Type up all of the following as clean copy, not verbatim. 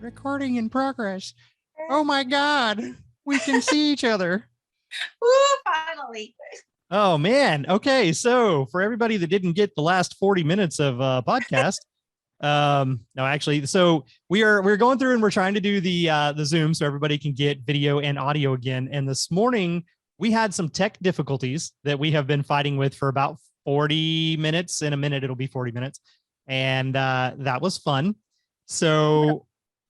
Recording in progress. Oh my God. We can see each other. Woo, finally. Oh man. Okay. So for everybody that didn't get the last 40 minutes of podcast, no, actually, so we're going through and we're trying to do the Zoom so everybody can get video and audio again. And this morning we had some tech difficulties that we have been fighting with for about 40 minutes. In a minute, it'll be 40 minutes. And that was fun. So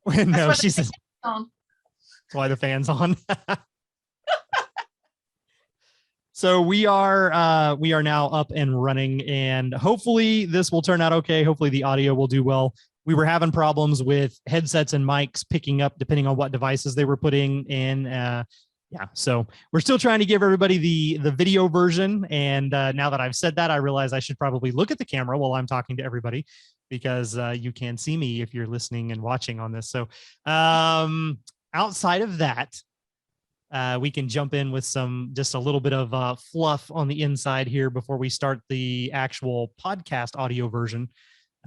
no, she says that's why the fan's on. So we are now up and running, and hopefully this will turn out okay. Hopefully the audio will do well. We were having problems with headsets and mics picking up depending on what devices they were putting in. Yeah, so we're still trying to give everybody the video version. And now that I've said that, I realize I should probably look at the camera while I'm talking to everybody, because you can see me if you're listening and watching on this. So outside of that, we can jump in with just a little bit of fluff on the inside here before we start the actual podcast audio version.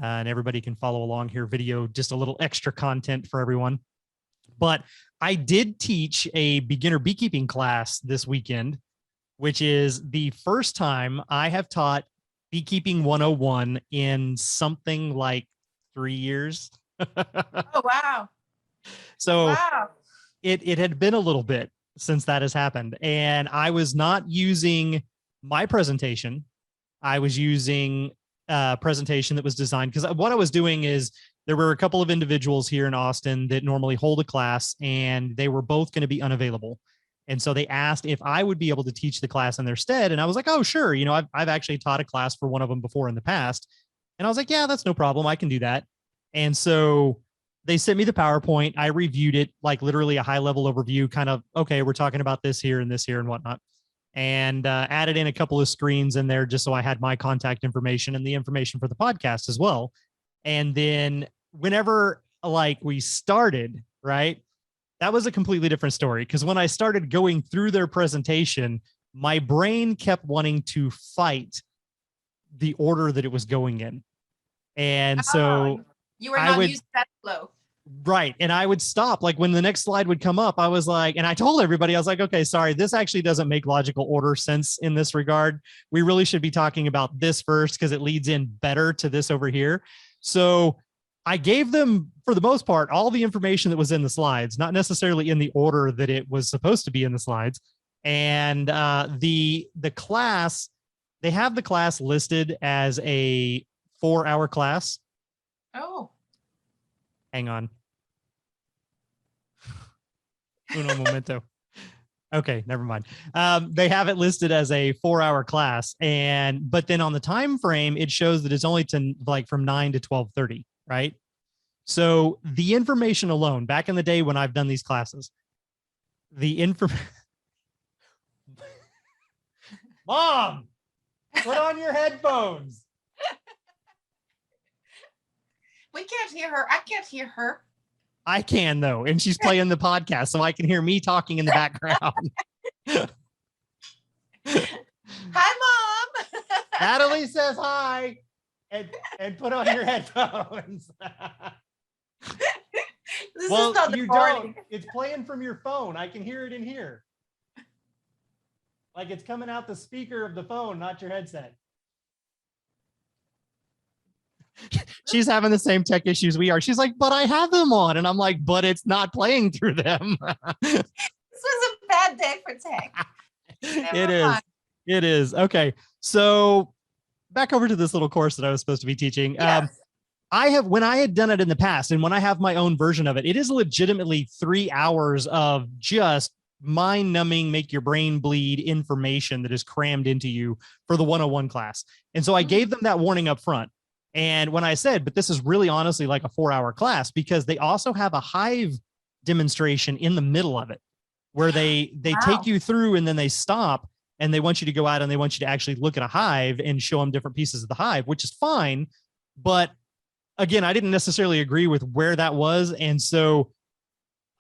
And everybody can follow along here, video, just a little extra content for everyone. But I did teach a beginner beekeeping class this weekend, which is the first time I have taught Beekeeping 101 in something like 3 years. Oh, wow. So wow. It had been a little bit since that has happened. And I was not using my presentation. I was using a presentation that was designed, because what I was doing is there were a couple of individuals here in Austin that normally hold a class, and they were both going to be unavailable. And so they asked if I would be able to teach the class in their stead. And I was like, oh, sure. You know, I've actually taught a class for one of them before in the past. And I was like, yeah, that's no problem. I can do that. And so they sent me the PowerPoint. I reviewed it, like literally a high level overview, kind of, okay, we're talking about this here and whatnot. And added in a couple of screens in there just so I had my contact information and the information for the podcast as well. And then whenever like we started, right, that was a completely different story, because when I started going through their presentation, my brain kept wanting to fight the order that it was going in. And so you were not used to that flow. Right. And I would stop, like when the next slide would come up, I was like, and I told everybody, I was like, okay, sorry, this actually doesn't make logical order sense in this regard. We really should be talking about this first, because it leads in better to this over here. So I gave them, for the most part, all the information that was in the slides, not necessarily in the order that it was supposed to be in the slides. And the class, they have the class listed as a 4-hour class. Oh. Hang on. Uno momento. Okay, never mind. They have it listed as a 4-hour class, but then on the time frame, it shows that it's only to like from 9 to 12:30, right? So the information alone, back in the day when I've done these classes, Mom, put on your headphones. We can't hear her. I can't hear her. I can, though, and she's playing the podcast, so I can hear me talking in the background. Hi, Mom. Natalie says hi, and put on your headphones. This well, is not you don't. It's playing from your phone. I can hear it in here. Like it's coming out the speaker of the phone, not your headset. She's having the same tech issues we are. She's like, but I have them on. And I'm like, but it's not playing through them. This was a bad day for tech. It is. Okay. So back over to this little course that I was supposed to be teaching. Yes. When I had done it in the past, and when I have my own version of it, it is legitimately 3 hours of just mind-numbing, make your brain bleed information that is crammed into you for the 101 class. And so I gave them that warning up front. And when I said, but this is really honestly like a 4-hour class, because they also have a Hive demonstration in the middle of it where they take you through and then they stop and they want you to go out and they want you to actually look at a hive and show them different pieces of the hive, which is fine. But again, I didn't necessarily agree with where that was. And so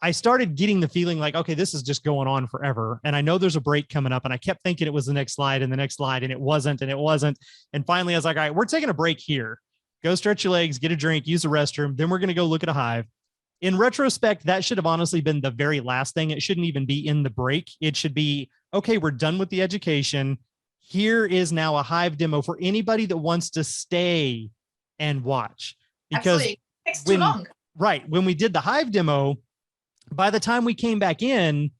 I started getting the feeling like, okay, this is just going on forever. And I know there's a break coming up, and I kept thinking it was the next slide and the next slide, and it wasn't, and it wasn't. And finally I was like, all right, we're taking a break here. Go stretch your legs, get a drink, use the restroom. Then we're going to go look at a hive. in retrospect, that should have honestly been the very last thing. It shouldn't even be in the break. It should be, okay, we're done with the education. Here is now a Hive demo for anybody that wants to stay and watch. Because Absolutely. It takes too long. Right. When we did the Hive demo, by the time we came back in,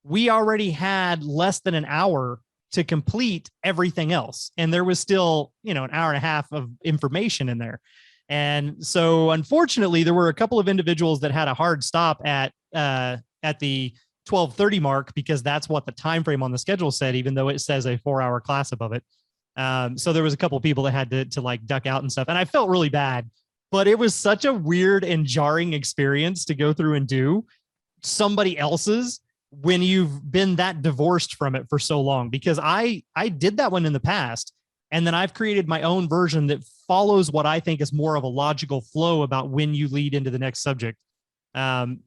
we already had less than an hour to complete everything else. And there was still, an hour and a half of information in there. And so unfortunately, there were a couple of individuals that had a hard stop at the 12:30 mark, because that's what the time frame on the schedule said, even though it says a 4-hour class above it. So there was a couple of people that had to like duck out and stuff. And I felt really bad, but it was such a weird and jarring experience to go through and do somebody else's when you've been that divorced from it for so long, because I did that one in the past. And then I've created my own version that follows what I think is more of a logical flow about when you lead into the next subject.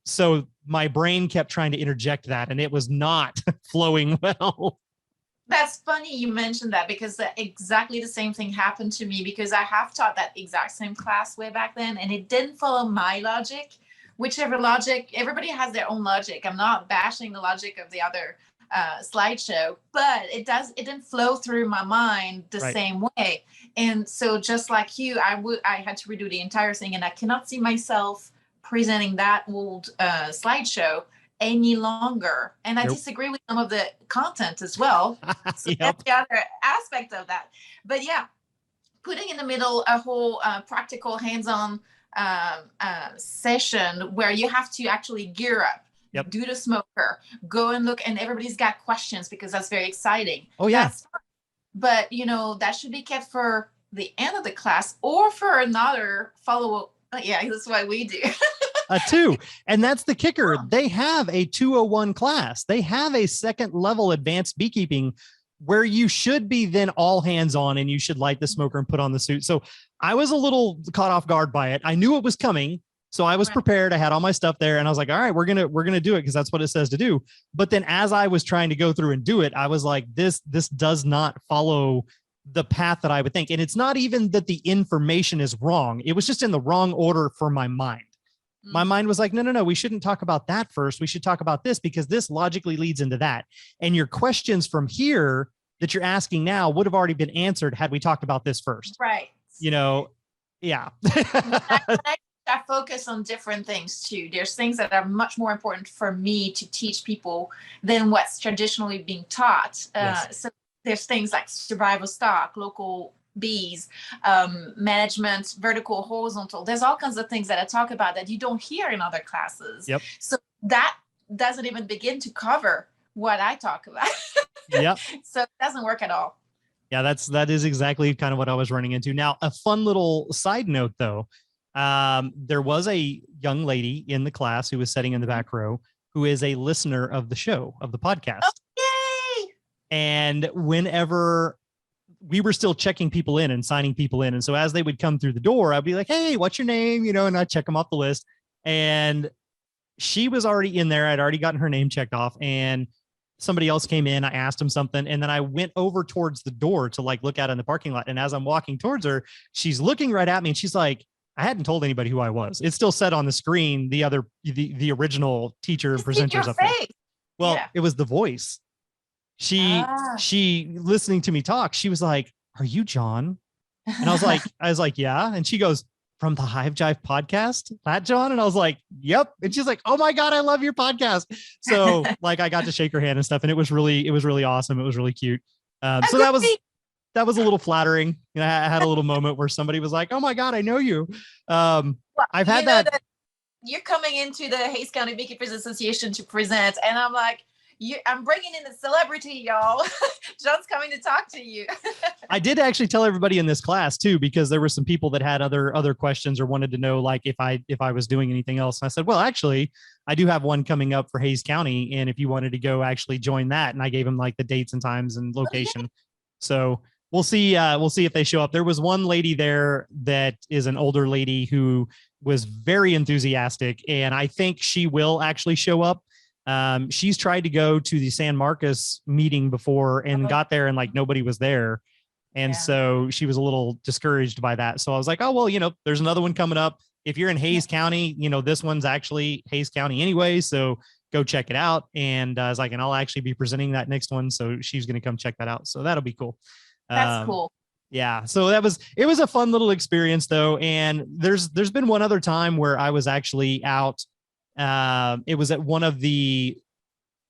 So my brain kept trying to interject that, and it was not flowing well. That's funny you mentioned that, because exactly the same thing happened to me, because I have taught that exact same class way back then, and it didn't follow my logic. Whichever logic, everybody has their own logic. I'm not bashing the logic of the other slideshow, but it didn't flow through my mind the same way. And so just like you, I had to redo the entire thing, and I cannot see myself presenting that old slideshow any longer. And I disagree with some of the content as well. So that's the other aspect of that. But yeah, putting in the middle a whole practical hands-on session where you have to actually gear up, do the smoker, go and look, and everybody's got questions, because that's very exciting. Oh yeah. But that should be kept for the end of the class or for another follow-up. Yeah, that's what we do. Two. And that's the kicker. They have a 201 class. They have a second level advanced beekeeping where you should be then all hands on, and you should light the smoker and put on the suit. So I was a little caught off guard by it. I knew it was coming, so I was prepared. I had all my stuff there, and I was like, all right, we're going to do it, because that's what it says to do. But then as I was trying to go through and do it, I was like, this does not follow the path that I would think. And it's not even that the information is wrong. It was just in the wrong order for my mind. My mind was like, no, we shouldn't talk about that first. We should talk about this, because this logically leads into that. And your questions from here that you're asking now would have already been answered had we talked about this first. Right. Yeah. I focus on different things too. There's things that are much more important for me to teach people than what's traditionally being taught. So there's things like survival stock, local bees, management, vertical, horizontal. There's all kinds of things that I talk about that you don't hear in other classes. Yep. So that doesn't even begin to cover what I talk about. Yep. So it doesn't work at all. Yeah, that is exactly kind of what I was running into. Now, a fun little side note though, there was a young lady in the class who was sitting in the back row who is a listener of the show, of the podcast. Oh, yay! And whenever we were still checking people in and signing people in. And so as they would come through the door, I'd be like, hey, what's your name? And I'd check them off the list. And she was already in there. I'd already gotten her name checked off, and somebody else came in. I asked him something, and then I went over towards the door to like look out in the parking lot. And as I'm walking towards her, she's looking right at me, and she's like, I hadn't told anybody who I was. It still said on the screen, the original teacher and presenters up there. Well, it was the voice. She listening to me talk, she was like, are you John? And I was like, yeah. And she goes, from the Hive Jive podcast, that John? And I was like, yep. And she's like, oh my God, I love your podcast. So like, I got to shake her hand and stuff, and it was really awesome. It was really cute. So that was a little flattering. I had a little moment where somebody was like, oh my God, I know you. I've had that. You're coming into the Hays County Beekeepers Association to present, and I'm like, I'm bringing in a celebrity, y'all. John's coming to talk to you. I did actually tell everybody in this class too, because there were some people that had other questions or wanted to know like if I was doing anything else. And I said, well, actually, I do have one coming up for Hays County, and if you wanted to go actually join that. And I gave them like the dates and times and location. So we'll see if they show up. There was one lady there that is an older lady who was very enthusiastic, and I think she will actually show up. She's tried to go to the San Marcos meeting before and got there and like nobody was there. And so she was a little discouraged by that. So I was like, oh, well, there's another one coming up. if you're in Hayes County, this one's actually Hayes County anyway. So go check it out. And I was like, and I'll actually be presenting that next one. So she's going to come check that out. So that'll be cool. That's cool. Yeah. So it was a fun little experience though. And there's been one other time where I was actually out. It was at one of the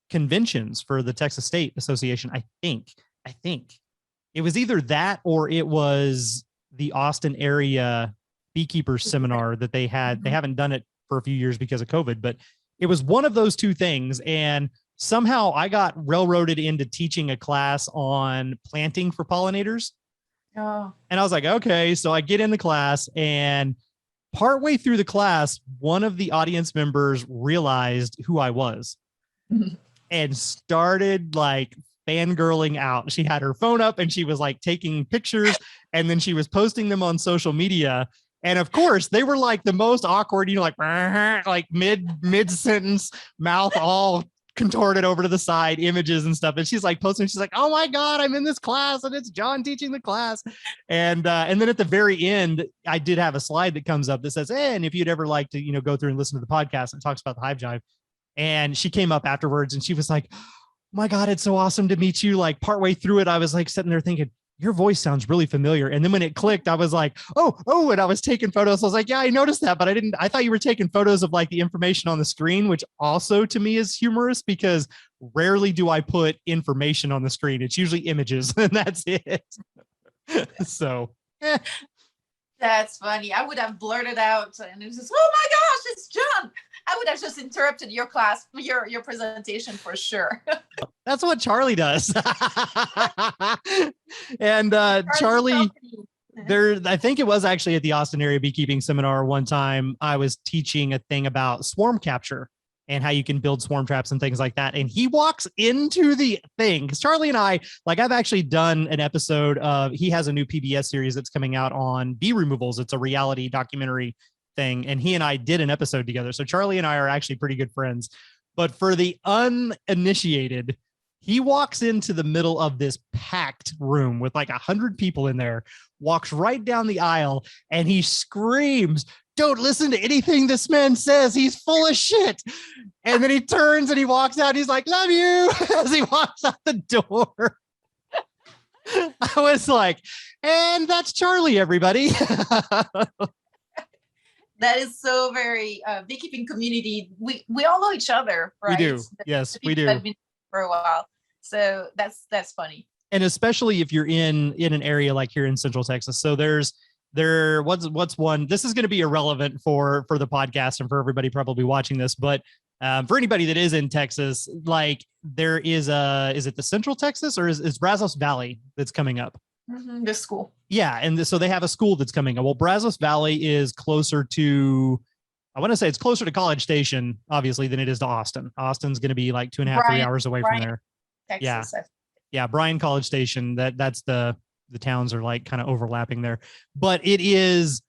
conventions for the Texas State Association. I think it was either that or it was the Austin area beekeepers seminar that they had. They haven't done it for a few years because of COVID, but it was one of those two things. And somehow I got railroaded into teaching a class on planting for pollinators. Oh. And I was like, okay. So I get in the class, and partway through the class, one of the audience members realized who I was and started like fangirling out. She had her phone up and she was like taking pictures, and then she was posting them on social media. And of course, they were like the most awkward, like mid sentence, mouth all contorted over to the side, images and stuff. And she's like posting, she's like, oh my God, I'm in this class and it's John teaching the class. And then at the very end, I did have a slide that comes up that says, hey, and if you'd ever like to, go through and listen to the podcast, and talks about the Hive Jive. And she came up afterwards and she was like, oh my God, it's so awesome to meet you. Like partway through it, I was like sitting there thinking, your voice sounds really familiar. And then when it clicked, I was like, oh, and I was taking photos. I was like, yeah, I noticed that, but I thought you were taking photos of like the information on the screen, which also to me is humorous because rarely do I put information on the screen. It's usually images and that's it. So. That's funny. I would have blurted out and it was just, oh my gosh, it's John. I would have just interrupted your class, your presentation for sure. That's what Charlie does. And Charlie, I think it was actually at the Austin area beekeeping seminar one time, I was teaching a thing about swarm capture and how you can build swarm traps and things like that. And he walks into the thing because Charlie and I, like I've actually done an episode of, he has a new PBS series that's coming out on bee removals. It's a reality documentary thing. And he and I did an episode together. So Charlie and I are actually pretty good friends. But for the uninitiated, he walks into the middle of this packed room with like 100 people in there, walks right down the aisle, and he screams, don't listen to anything this man says. He's full of shit. And then he turns and he walks out. He's like, love you, as he walks out the door. I was like, and that's Charlie, everybody. That is so very beekeeping community. We all know each other, right? We do. Yes, we do. For a while. So that's funny. And especially if you're in an area like here in Central Texas. So what's one, this is going to be irrelevant for the podcast and for everybody probably watching this, but for anybody that is in Texas, like there is is it the Central Texas or is Brazos Valley that's coming up? The school. Yeah. And so they have a school that's coming up. Well, Brazos Valley is closer to, I want to say it's closer to College Station, obviously, than it is to Austin. Austin's going to be like 2.5, 3 hours away from there. Texas. Yeah. Bryan College Station. That's the towns are like kind of overlapping there, but it is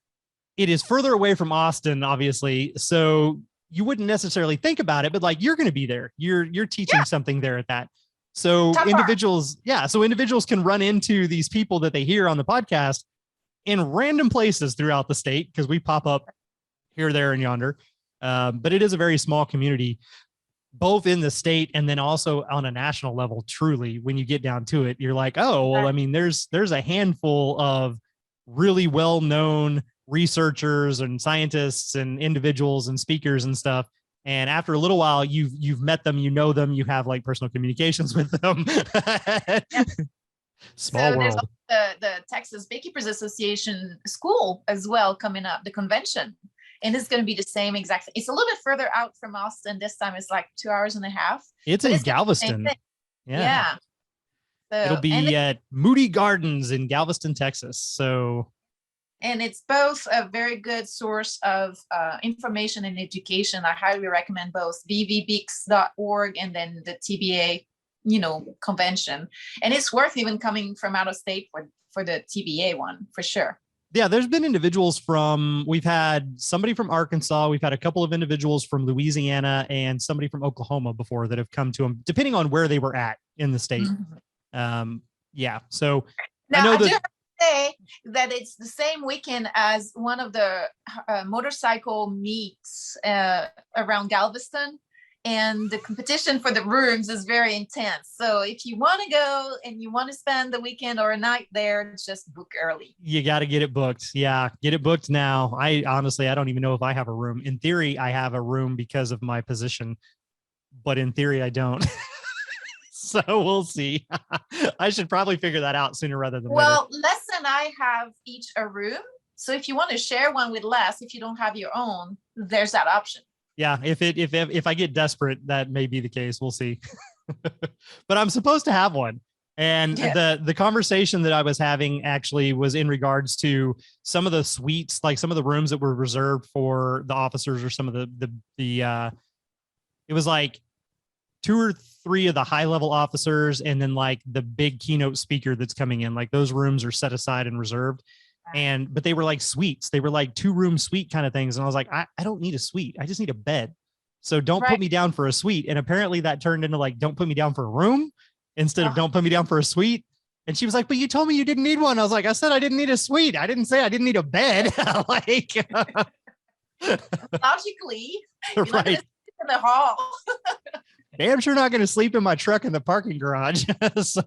further away from Austin, obviously. So you wouldn't necessarily think about it, but like you're going to be there. You're teaching something there at that. So individuals can run into these people that they hear on the podcast in random places throughout the state because we pop up here, there, and yonder. But it is a very small community, both in the state and then also on a national level. Truly, when you get down to it, you're like, oh, well, I mean, there's a handful of really well-known researchers and scientists and individuals and speakers and stuff. And after a little while, you've met them, you know them, you have like personal communications with them. Small world. There's the Texas Beekeepers Association school as well coming up, the convention. And it's going to be the same exact. It's a little bit further out from Austin. This time it's like 2.5 hours. It's in Galveston. Yeah. So, it'll be at Moody Gardens in Galveston, Texas. So. And it's both a very good source of information and education. I highly recommend both bvbeeks.org and then the TBA, convention. And it's worth even coming from out of state for the TBA one, for sure. Yeah, there's been individuals we've had somebody from Arkansas, we've had a couple of individuals from Louisiana and somebody from Oklahoma before that have come to them, depending on where they were at in the state. Mm-hmm. Yeah, so now, I know that. Say that it's the same weekend as one of the motorcycle meets around Galveston. And the competition for the rooms is very intense. So if you want to go and you want to spend the weekend or a night there, just book early. You got to get it booked. Yeah, get it booked now. I honestly, I don't even know if I have a room. In theory, I have a room because of my position, but in theory, I don't. So we'll see. I should probably figure that out sooner rather than later. Well, Les and I have each a room. So if you want to share one with Les, if you don't have your own, there's that option. Yeah, if I get desperate, that may be the case. We'll see. But I'm supposed to have one. And the conversation that I was having actually was in regards to some of the suites, like some of the rooms that were reserved for the officers, or some of the it was like 2 or 3 of the high level officers, and then like the big keynote speaker that's coming in. Like those rooms are set aside and reserved. But they were like suites. They were like 2-room suite kind of things. And I was like, I don't need a suite. I just need a bed. So don't put me down for a suite. And apparently that turned into like, don't put me down for a room instead of don't put me down for a suite. And she was like, but you told me you didn't need one. I was like, I said I didn't need a suite. I didn't say I didn't need a bed. Like logically, you're not gonna sleep in the hall. Damn sure not going to sleep in my truck in the parking garage. So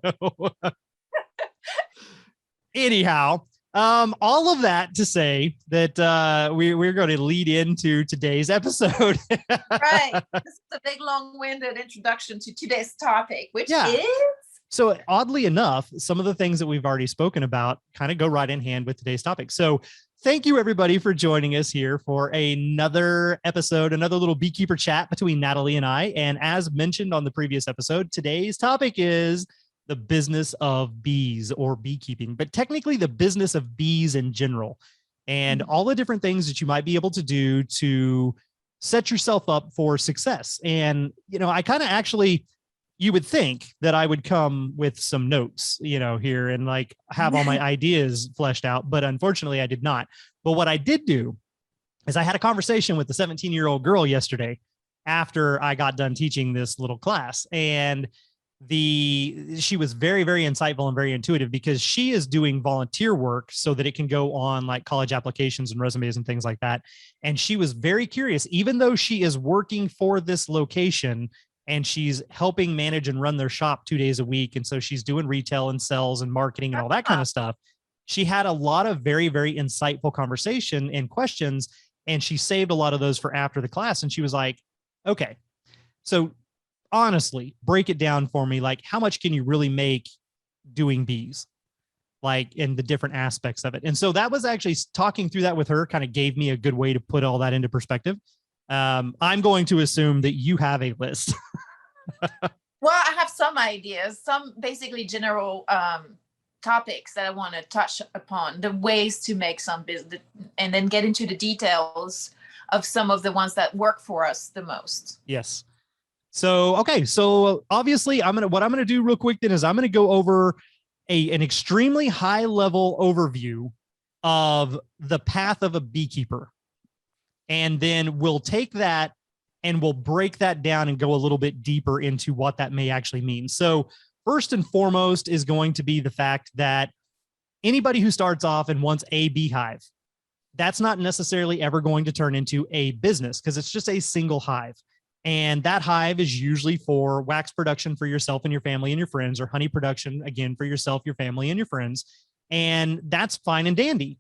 anyhow, all of that to say that we're going to lead into today's episode. Right. This is a big, long-winded introduction to today's topic, which is? So oddly enough, some of the things that we've already spoken about kind of go right in hand with today's topic. So thank you, everybody, for joining us here for another episode, another little beekeeper chat between Natalie and I. And as mentioned on the previous episode, today's topic is the business of bees, or beekeeping, but technically the business of bees in general, and all the different things that you might be able to do to set yourself up for success. And, you know, I kind of actually, you would think that I would come with some notes, you know, here and like have all my ideas fleshed out, but unfortunately I did not. But what I did do is I had a conversation with the 17-year-old girl yesterday after I got done teaching this little class, and she was very, very insightful and very intuitive, because she is doing volunteer work so that it can go on like college applications and resumes and things like that. And she was very curious, even though she is working for this location and she's helping manage and run their shop 2 days a week. And so she's doing retail and sales and marketing and all that kind of stuff. She had a lot of very, very insightful conversation and questions, and she saved a lot of those for after the class. And she was like, okay, so honestly, break it down for me. Like, how much can you really make doing bees? Like, in the different aspects of it. And so that was actually, talking through that with her kind of gave me a good way to put all that into perspective. I'm going to assume that you have a list. Well, I have some ideas, some basically general topics that I want to touch upon, the ways to make some business, and then get into the details of some of the ones that work for us the most. Yes. So, okay. So obviously what I'm going to do real quick then is I'm going to go over an extremely high level overview of the path of a beekeeper. And then we'll take that and we'll break that down and go a little bit deeper into what that may actually mean. So first and foremost is going to be the fact that anybody who starts off and wants a beehive, that's not necessarily ever going to turn into a business, because it's just a single hive. And that hive is usually for wax production for yourself and your family and your friends, or honey production, again, for yourself, your family, and your friends. And that's fine and dandy.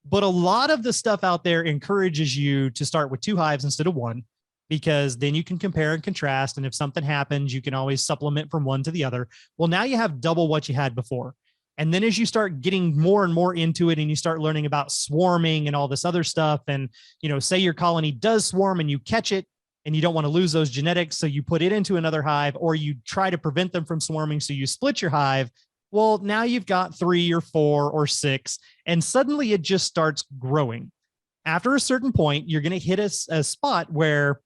But a lot of the stuff out there encourages you to start with 2 hives instead of 1, because then you can compare and contrast. And if something happens, you can always supplement from one to the other. Well, now you have double what you had before. And then as you start getting more and more into it, and you start learning about swarming and all this other stuff, and, you know, say your colony does swarm and you catch it, and you don't want to lose those genetics, so you put it into another hive, or you try to prevent them from swarming, so you split your hive. Well, now you've got 3 or 4 or 6, and suddenly it just starts growing. After a certain point, you're going to hit a spot where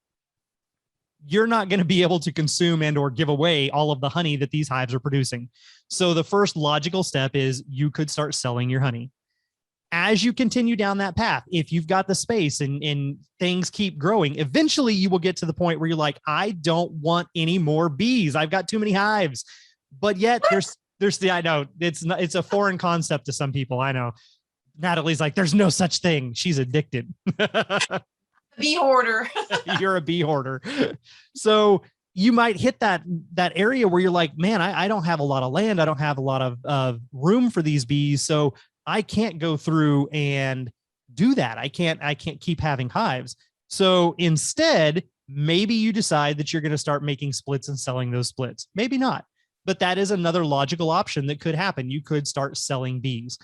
you're not going to be able to consume and or give away all of the honey that these hives are producing. So the first logical step is you could start selling your honey. As you continue down that path, if you've got the space and things keep growing, eventually you will get to the point where you're like, I don't want any more bees. I've got too many hives. But yet there's I know it's a foreign concept to some people, I know. Natalie's like, there's no such thing. She's addicted. Bee hoarder. You're a bee hoarder. So you might hit that area where you're like, man, I don't have a lot of land. I don't have a lot of room for these bees. So I can't go through and do that. I can't keep having hives. So instead, maybe you decide that you're going to start making splits and selling those splits. Maybe not, but that is another logical option that could happen. You could start selling bees.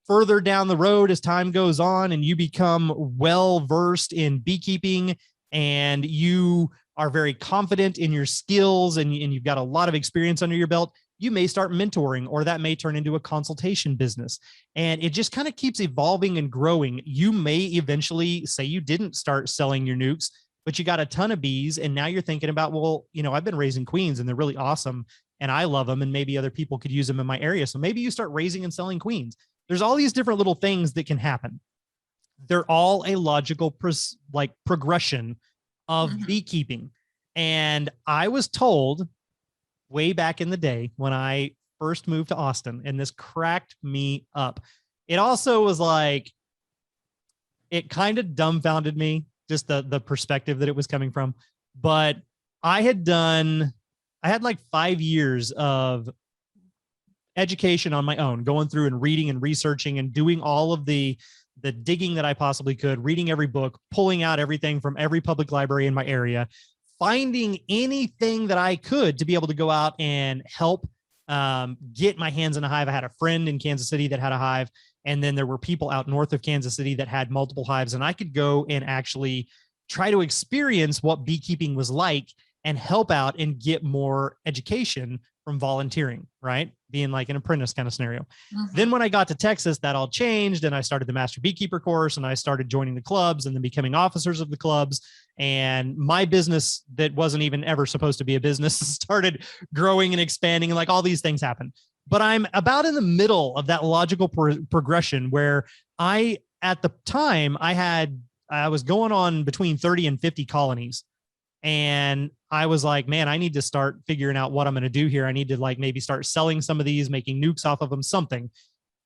Further down the road, as time goes on and you become well versed in beekeeping and you are very confident in your skills and you've got a lot of experience under your belt, you may start mentoring, or that may turn into a consultation business. And it just kind of keeps evolving and growing. You may eventually say you didn't start selling your nukes, but you got a ton of bees. And now you're thinking about, well, I've been raising queens and they're really awesome and I love them and maybe other people could use them in my area. So maybe you start raising and selling queens. There's all these different little things that can happen. They're all a logical progression of beekeeping. And I was told way back in the day when I first moved to Austin, and this cracked me up. It also was like, it kind of dumbfounded me, just the perspective that it was coming from. But I had like 5 years of education on my own, going through and reading and researching and doing all of the digging that I possibly could, reading every book, pulling out everything from every public library in my area, finding anything that I could to be able to go out and help get my hands in a hive. I had a friend in Kansas City that had a hive, and then there were people out north of Kansas City that had multiple hives, and I could go and actually try to experience what beekeeping was like and help out and get more education from volunteering, right? Being like an apprentice kind of scenario. Then when I got to Texas, that all changed and I started the Master Beekeeper course and I started joining the clubs and then becoming officers of the clubs. And my business that wasn't even ever supposed to be a business started growing and expanding, and like all these things happen. But I'm about in the middle of that logical progression where at the time I was going on between 30 and 50 colonies. And I was like, man, I need to start figuring out what I'm going to do here. I need to maybe start selling some of these, making nukes off of them, something.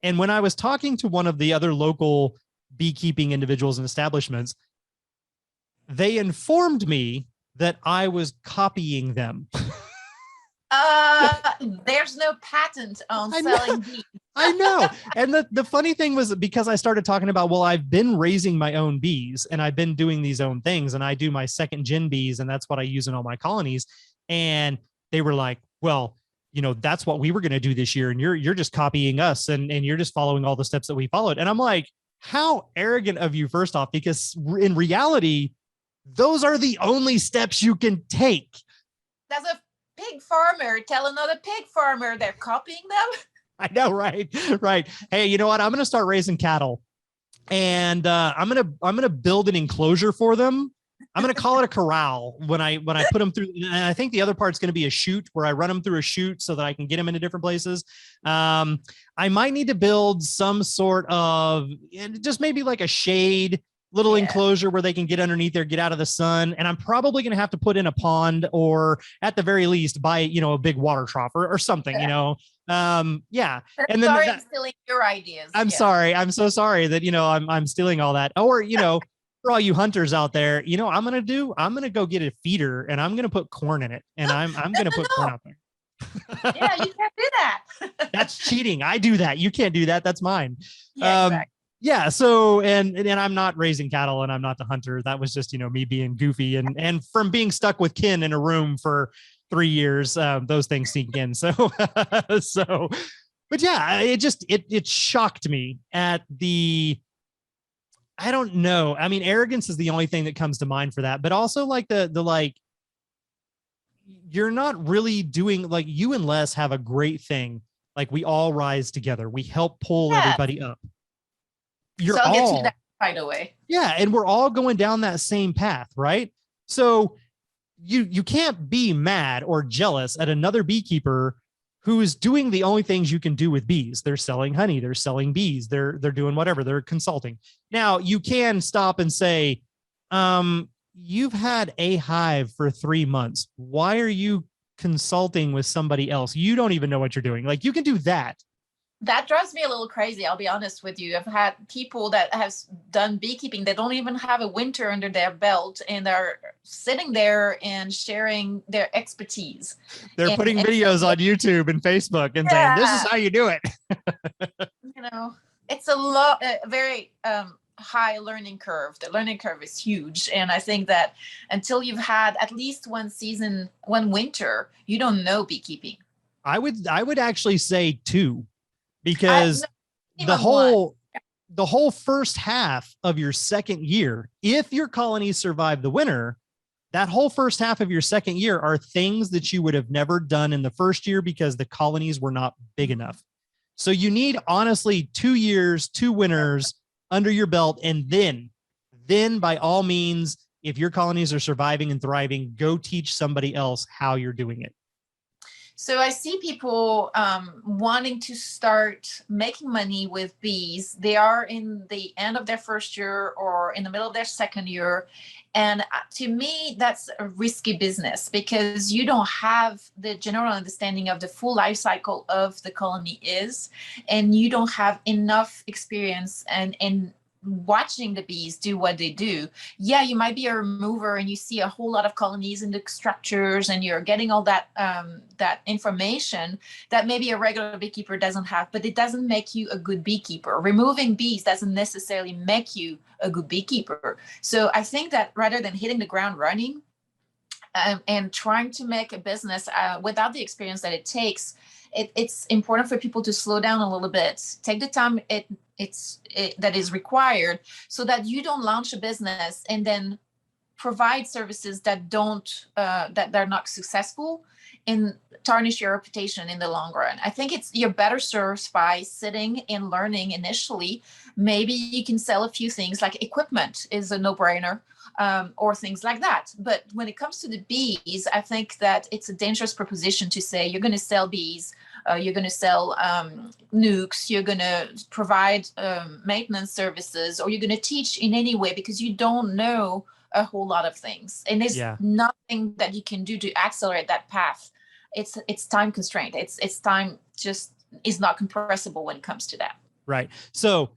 And when I was talking to one of the other local beekeeping individuals and establishments, they informed me that I was copying them. There's no patent on selling bees. I know. And the funny thing was, because I started talking about, well, I've been raising my own bees and I've been doing these own things and I do my second gen bees and that's what I use in all my colonies. And they were like, well, that's what we were going to do this year. And you're just copying us and you're just following all the steps that we followed. And I'm like, how arrogant of you, first off, because in reality, those are the only steps you can take. That's a pig farmer tell another pig farmer they're copying them. I know, right? Right. Hey, you know what? I'm going to start raising cattle, and I'm going to build an enclosure for them. I'm going to call it a corral when I put them through. And I think the other part's going to be a chute where I run them through a chute so that I can get them into different places. I might need to build some sort of just maybe like a shade little enclosure where they can get underneath there, get out of the sun. And I'm probably going to have to put in a pond, or at the very least buy, a big water trough or something, yeah. And then sorry, I'm stealing your ideas. I'm sorry. I'm so sorry that, I'm stealing all that. Or, for all you hunters out there, I'm going to go get a feeder and I'm going to put corn in it. And I'm going to put corn out there. Yeah, you can't do that. That's cheating. I do that. You can't do that. That's mine. Yeah, exactly. Yeah. So, and I'm not raising cattle and I'm not the hunter. That was just, me being goofy and from being stuck with kin in a room for 3 years, those things sink in. So, but yeah, it shocked me at I don't know. I mean, arrogance is the only thing that comes to mind for that, but also like you're not really doing, like, you and Les have a great thing. Like, we all rise together. We help pull everybody up. I'll get to that right away. Yeah. And we're all going down that same path, right? So you can't be mad or jealous at another beekeeper who is doing the only things you can do with bees. They're selling honey, they're selling bees, they're doing whatever, they're consulting. Now you can stop and say, you've had a hive for 3 months. Why are you consulting with somebody else? You don't even know what you're doing. Like, you can do that. That drives me a little crazy. I'll be honest with you. I've had people that have done beekeeping that don't even have a winter under their belt, and they're sitting there and sharing their expertise. They're putting videos on YouTube and Facebook and saying, this is how you do it. You know, it's a very high learning curve. The learning curve is huge. And I think that until you've had at least one season, one winter, you don't know beekeeping. I would actually say 2, because the whole first half of your second year, if your colonies survive the winter, that whole first half of your second year are things that you would have never done in the first year because the colonies were not big enough. So you need, honestly, 2 years, 2 winters under your belt. And then by all means, if your colonies are surviving and thriving, go teach somebody else how you're doing it. So I see people wanting to start making money with bees. They are in the end of their first year or in the middle of their second year. And to me, that's a risky business because you don't have the general understanding of the full life cycle of the colony is, and you don't have enough experience and watching the bees do what they do. Yeah, you might be a remover and you see a whole lot of colonies in the structures and you're getting all that that information that maybe a regular beekeeper doesn't have, but it doesn't make you a good beekeeper. Removing bees doesn't necessarily make you a good beekeeper. So I think that rather than hitting the ground running and trying to make a business without the experience that it takes, it's important for people to slow down a little bit, take the time that is required, so that you don't launch a business and then provide services that don't that they're not successful and tarnish your reputation in the long run. I think you're better served by sitting and learning initially. Maybe you can sell a few things, like equipment is a no-brainer, or things like that. But when it comes to the bees, I think that it's a dangerous proposition to say you're going to sell bees, you're going to sell nukes, you're going to provide maintenance services, or you're going to teach in any way, because you don't know a whole lot of things. And there's nothing that you can do to accelerate that path. It's time constraint. It's time just is not compressible when it comes to that. Right. So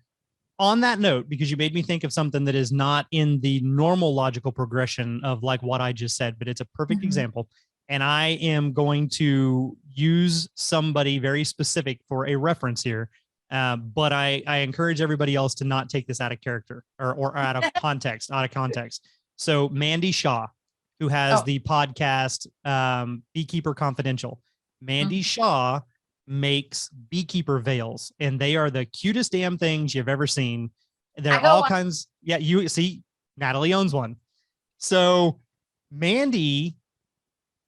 on that note, because you made me think of something that is not in the normal logical progression of like what I just said, but it's a perfect example. And I am going to use somebody very specific for a reference here. But I encourage everybody else to not take this out of character or out of context, So Mandy Shaw, who has the podcast Beekeeper Confidential, Mandy Shaw makes beekeeper veils, and they are the cutest damn things you've ever seen. They're all kinds. Yeah, you see, Natalie owns one. So Mandy,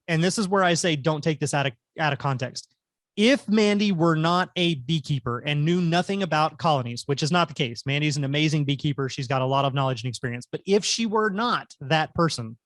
and this is where I say don't take this out of context. If Mandy were not a beekeeper and knew nothing about colonies, which is not the case, Mandy's an amazing beekeeper. She's got a lot of knowledge and experience. But if she were not that person,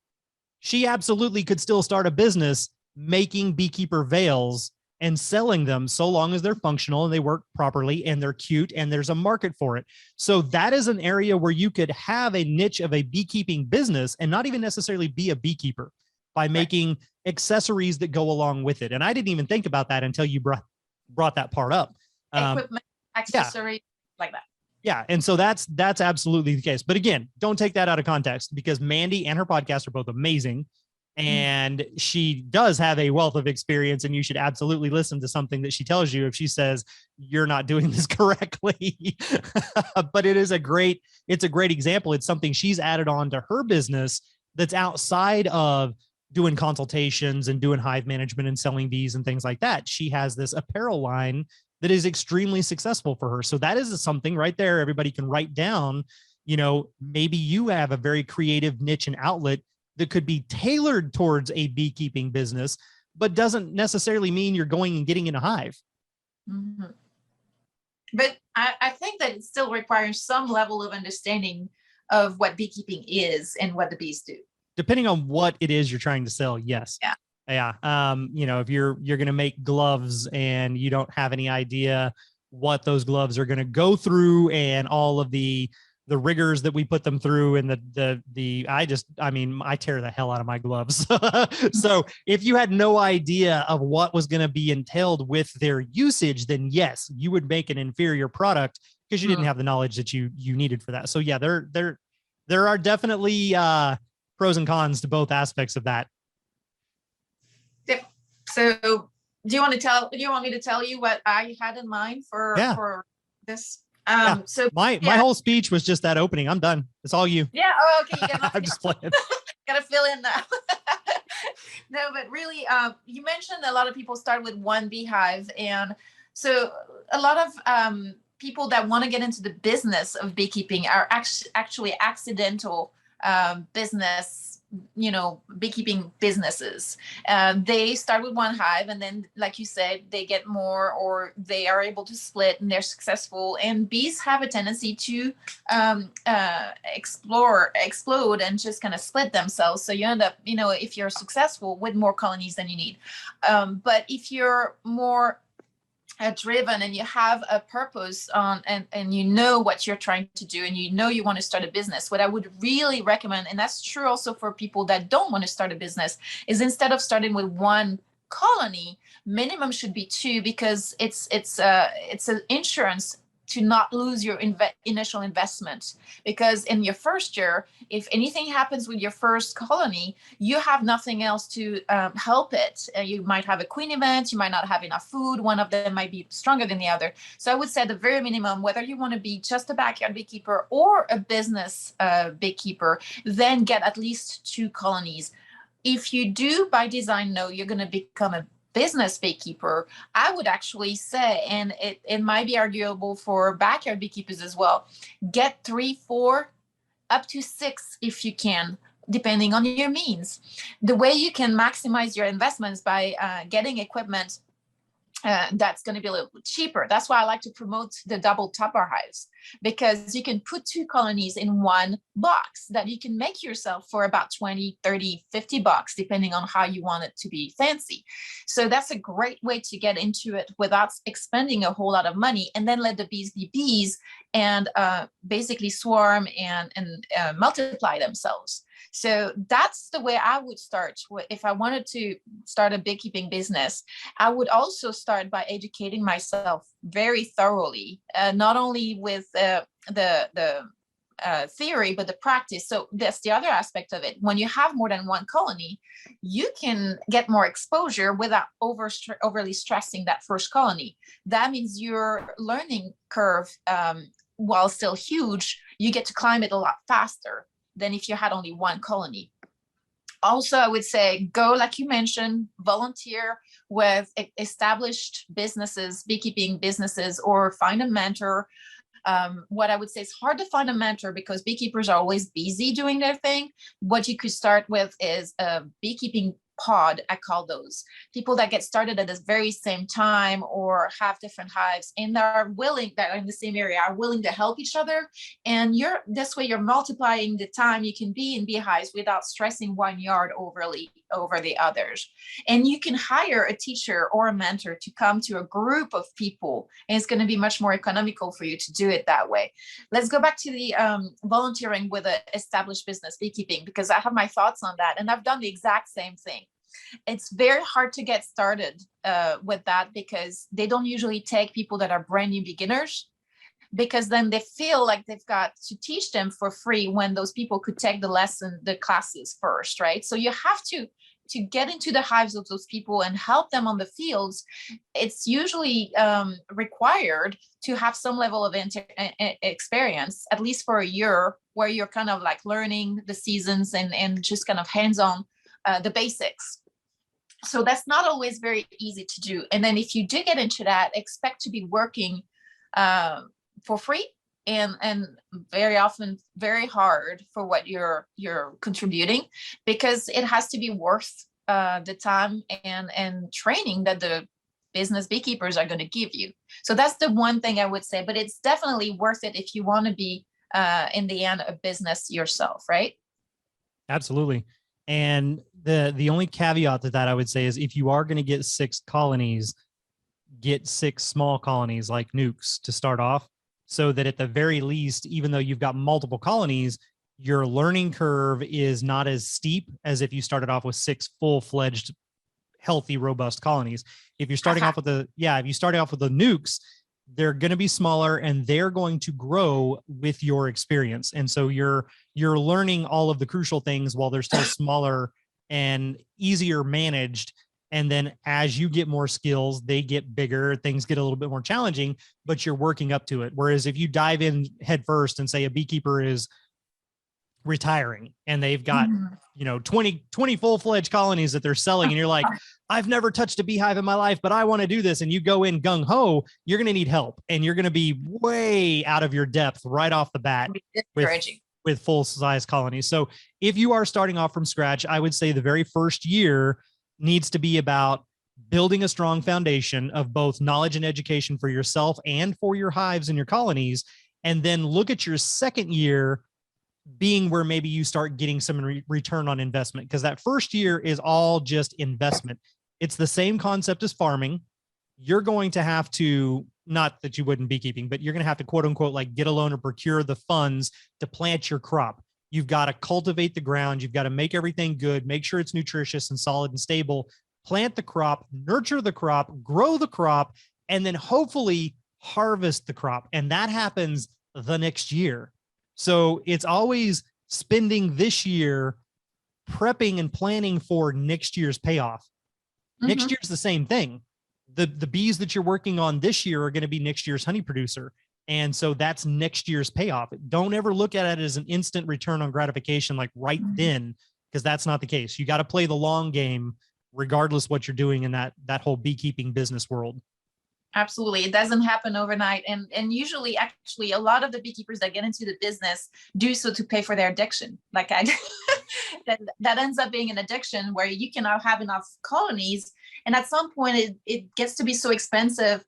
she absolutely could still start a business making beekeeper veils and selling them, so long as they're functional and they work properly and they're cute and there's a market for it. So that is an area where you could have a niche of a beekeeping business and not even necessarily be a beekeeper, by making accessories that go along with it. And I didn't even think about that until you brought that part up. Equipment, accessories, like that. Yeah. And so that's absolutely the case. But again, don't take that out of context, because Mandy and her podcast are both amazing. And she does have a wealth of experience, and you should absolutely listen to something that she tells you if she says you're not doing this correctly. But it's a great example. It's something she's added on to her business that's outside of doing consultations and doing hive management and selling bees and things like that. She has this apparel line that is extremely successful for her. So that is something right there everybody can write down. You know, maybe you have a very creative niche and outlet that could be tailored towards a beekeeping business, but doesn't necessarily mean you're going and getting in a hive. But I think that it still requires some level of understanding of what beekeeping is and what the bees do. Depending on what it is you're trying to sell. Yes. Yeah. You know, if you're going to make gloves and you don't have any idea what those gloves are going to go through and all of the the rigors that we put them through, and I tear the hell out of my gloves. So if you had no idea of what was going to be entailed with their usage, then yes, you would make an inferior product because you didn't have the knowledge that you needed for that. So yeah, there are definitely pros and cons to both aspects of that. Yep. So do you want me to tell you what I had in mind for this? So my whole speech was just that opening. I'm done. It's all you. Yeah. Oh, okay. You got I'm just playing. Gotta fill in now. No, but really, you mentioned a lot of people start with one beehive, and so a lot of people that want to get into the business of beekeeping are actually accidental business, beekeeping businesses. They start with one hive, and then, like you said, they get more, or they are able to split, and they're successful. And bees have a tendency to explode, and just kind of split themselves. So you end up, if you're successful, with more colonies than you need. But if you're more driven, and you have a purpose on, and you know what you're trying to do, and you want to start a business, what I would really recommend, and that's true also for people that don't want to start a business, is instead of starting with one colony, minimum should be two, because it's an insurance to not lose your initial investment. Because in your first year, if anything happens with your first colony, you have nothing else to help it. You might have a queen event, you might not have enough food, one of them might be stronger than the other. So I would say the very minimum, whether you want to be just a backyard beekeeper or a business beekeeper, then get at least 2 colonies. If you do by design know you're going to become a business beekeeper, I would actually say, and it might be arguable for backyard beekeepers as well, get 3, 4, up to 6 if you can, depending on your means. The way you can maximize your investments by getting equipment that's going to be a little bit cheaper. That's why I like to promote the double topper hives, because you can put 2 colonies in one box that you can make yourself for about 20, 30, 50 bucks, depending on how you want it to be fancy. So that's a great way to get into it without expending a whole lot of money, and then let the bees be bees and basically swarm and multiply themselves. So that's the way I would start. If I wanted to start a beekeeping business, I would also start by educating myself very thoroughly, not only with the theory, but the practice. So that's the other aspect of it. When you have more than one colony, you can get more exposure without overly stressing that first colony. That means your learning curve, while still huge, you get to climb it a lot faster than if you had only one colony. Also, I would say go, like you mentioned, volunteer with established businesses, beekeeping businesses, or find a mentor. What I would say is hard to find a mentor because beekeepers are always busy doing their thing. What you could start with is a beekeeping pod, I call those. People that get started at the very same time or have different hives and that are in the same area, are willing to help each other. And this way you're multiplying the time you can be in beehives without stressing one yard overly over the others. And you can hire a teacher or a mentor to come to a group of people, and it's going to be much more economical for you to do it that way. Let's go back to the volunteering with an established business, beekeeping, because I have my thoughts on that, and I've done the exact same thing. It's very hard to get started with that because they don't usually take people that are brand new beginners, because then they feel like they've got to teach them for free when those people could take the classes first, right? So you have to get into the hives of those people and help them on the fields. It's usually required to have some level of experience, at least for a year, where you're kind of like learning the seasons and just kind of hands-on the basics. So that's not always very easy to do. And then if you do get into that, expect to be working for free and very often very hard for what you're contributing, because it has to be worth the time and training that the business beekeepers are going to give you. So that's the one thing I would say, but it's definitely worth it if you want to be in the end a business yourself, right? Absolutely. And the only caveat to that I would say is if you are going to get 6 colonies, get 6 small colonies like nukes to start off, so that at the very least, even though you've got multiple colonies, your learning curve is not as steep as if you started off with 6 full-fledged, healthy, robust colonies. If you're starting off with if you start off with the nukes, they're going to be smaller and they're going to grow with your experience. And so you're learning all of the crucial things while they're still smaller and easier managed. And then as you get more skills, they get bigger, things get a little bit more challenging, but you're working up to it. Whereas if you dive in head first and say a beekeeper is retiring and they've got, 20 full-fledged colonies that they're selling, and you're like, I've never touched a beehive in my life, but I want to do this. And you go in gung ho, you're going to need help, and you're going to be way out of your depth right off the bat with full size colonies. So if you are starting off from scratch, I would say the very first year needs to be about building a strong foundation of both knowledge and education for yourself and for your hives and your colonies. And then look at your second year being where maybe you start getting some return on investment, because that first year is all just investment. It's the same concept as farming. You're going to have to, not that you wouldn't beekeeping, but you're going to have to quote unquote, like get a loan or procure the funds to plant your crop. You've got to cultivate the ground. You've got to make everything good, make sure it's nutritious and solid and stable, plant the crop, nurture the crop, grow the crop, and then hopefully harvest the crop. And that happens the next year. So it's always spending this year prepping and planning for next year's payoff. Next year's the same thing. The bees that you're working on this year are going to be next year's honey producer. And so that's next year's payoff. Don't ever look at it as an instant return on gratification, like right then, because that's not the case. You got to play the long game, regardless what you're doing in that whole beekeeping business world. Absolutely. It doesn't happen overnight. And usually, actually, a lot of the beekeepers that get into the business do so to pay for their addiction. Like that ends up being an addiction where you cannot have enough colonies. And at some point, it gets to be so expensive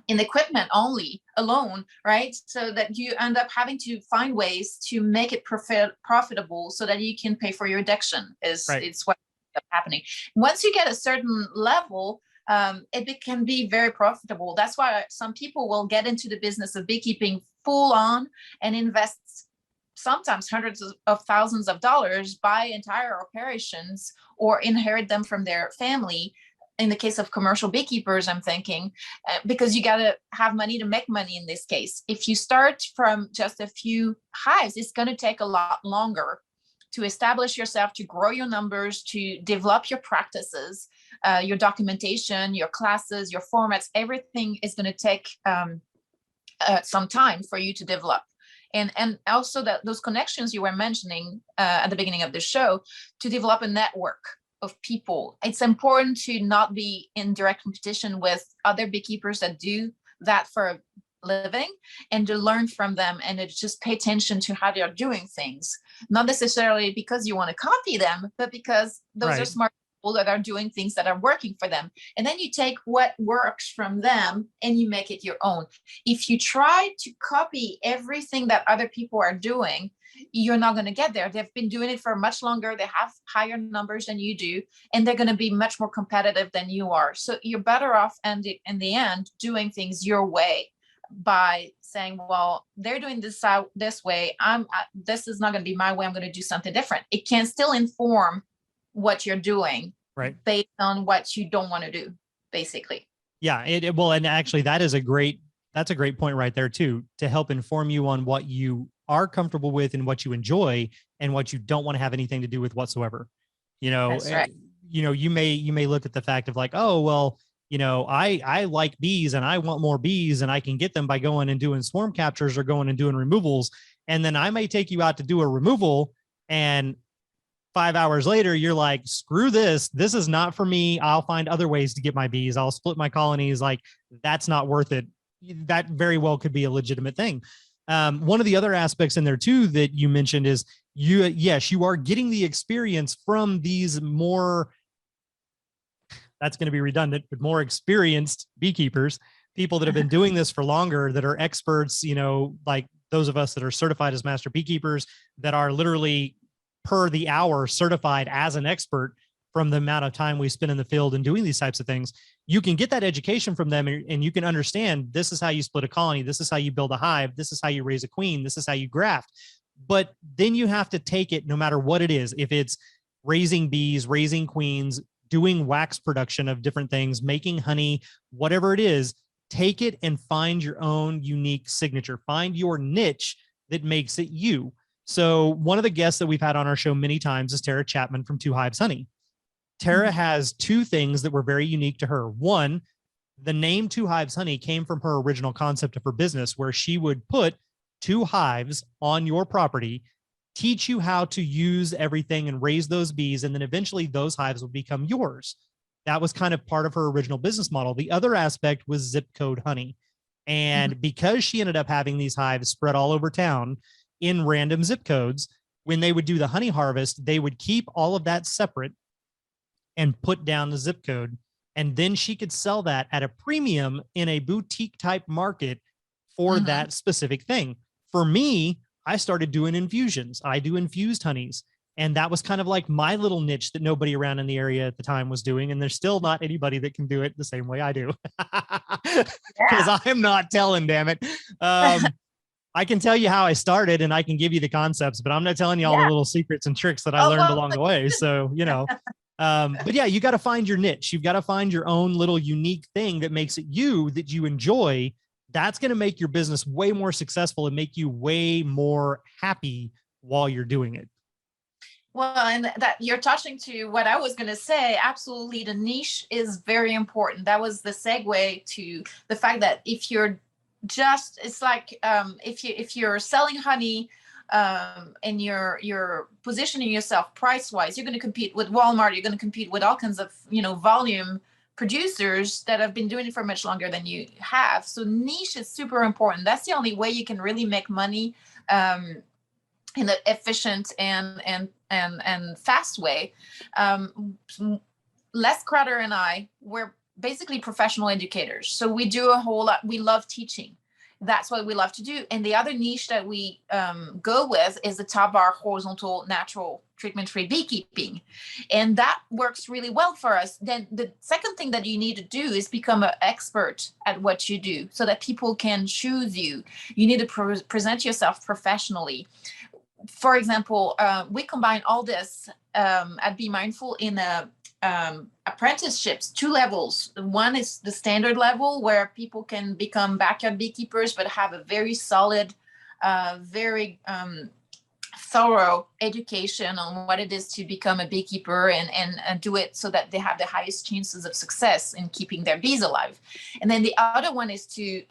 in equipment alone, right? So that you end up having to find ways to make it profitable so that you can pay for your addiction. It's what ends up happening. Once you get a certain level, it can be very profitable. That's why some people will get into the business of beekeeping full on and invest sometimes hundreds of thousands of dollars, buy entire operations or inherit them from their family. In the case of commercial beekeepers, I'm thinking, because you got to have money to make money in this case. If you start from just a few hives, it's going to take a lot longer to establish yourself, to grow your numbers, to develop your practices, your documentation, your classes, your formats. Everything is going to take some time for you to develop. And also those connections you were mentioning at the beginning of the show, to develop a network of people. It's important to not be in direct competition with other beekeepers that do that for a living, and to learn from them and to just pay attention to how they're doing things. Not necessarily because you want to copy them, but because those are smart people that are doing things that are working for them. And then you take what works from them and you make it your own. If you try to copy everything that other people are doing, you're not going to get there. They've been doing it for much longer. They have higher numbers than you do, and they're going to be much more competitive than you are. So you're better off in the end doing things your way, by saying, well, they're doing this out this way. This is not going to be my way. I'm going to do something different. It can still inform what you're doing, based on what you don't want to do, basically. Yeah. Well, and actually that's a great point right there too, to help inform you on what you are comfortable with and what you enjoy and what you don't want to have anything to do with whatsoever. That's right. You may look at the fact of like, oh, well, I like bees and I want more bees, and I can get them by going and doing swarm captures or going and doing removals. And then I may take you out to do a removal, and 5 hours later, you're like, screw this. This is not for me. I'll find other ways to get my bees. I'll split my colonies. Like, that's not worth it. That very well could be a legitimate thing. One of the other aspects in there too that you mentioned is you are getting the experience from these more, that's going to be redundant, but more experienced beekeepers, people that have been doing this for longer, that are experts, like those of us that are certified as master beekeepers, that are literally per the hour certified as an expert from the amount of time we spend in the field and doing these types of things. You can get that education from them, and you can understand this is how you split a colony. This is how you build a hive. This is how you raise a queen. This is how you graft. But then you have to take it no matter what it is. If it's raising bees, raising queens, doing wax production of different things, making honey, whatever it is, take it and find your own unique signature. Find your niche that makes it you. So one of the guests that we've had on our show many times is Tara Chapman from Two Hives Honey. Tara has two things that were very unique to her. One, the name Two Hives Honey came from her original concept of her business, where she would put two hives on your property, teach you how to use everything and raise those bees. And then eventually those hives would become yours. That was kind of part of her original business model. The other aspect was zip code honey. And because she ended up having these hives spread all over town in random zip codes, when they would do the honey harvest, they would keep all of that separate and put down the zip code. And then she could sell that at a premium in a boutique type market for that specific thing. For me, I started doing infusions. I do infused honeys. And that was kind of like my little niche that nobody around in the area at the time was doing. And there's still not anybody that can do it the same way I do. Because I'm not telling, damn it. I can tell you how I started and I can give you the concepts, but I'm not telling you all the little secrets and tricks that I learned along the way. So, you know, but yeah, you got to find your niche. You've got to find your own little unique thing that makes it you, that you enjoy. That's going to make your business way more successful and make you way more happy while you're doing it. Well, and that you're touching to what I was going to say. Absolutely. The niche is very important. That was the segue to the fact that if you're just, it's like if you're selling honey and you're positioning yourself price wise, you're going to compete with Walmart. You're going to compete with all kinds of, you know, volume producers that have been doing it for much longer than you have. So niche is super important. That's the only way you can really make money in an efficient and fast way. Les Crowder and I, we're basically professional educators. So we do a whole lot. We love teaching. That's what we love to do. And the other niche that we go with is the top bar horizontal natural treatment-free beekeeping. And that works really well for us. Then the second thing that you need to do is become an expert at what you do so that people can choose you. You need to present yourself professionally. For example, we combine all this at Be Mindful in apprenticeships, 2 levels. One is the standard level where people can become backyard beekeepers, but have a very solid, very thorough education on what it is to become a beekeeper and do it so that they have the highest chances of success in keeping their bees alive. And then the other one is to,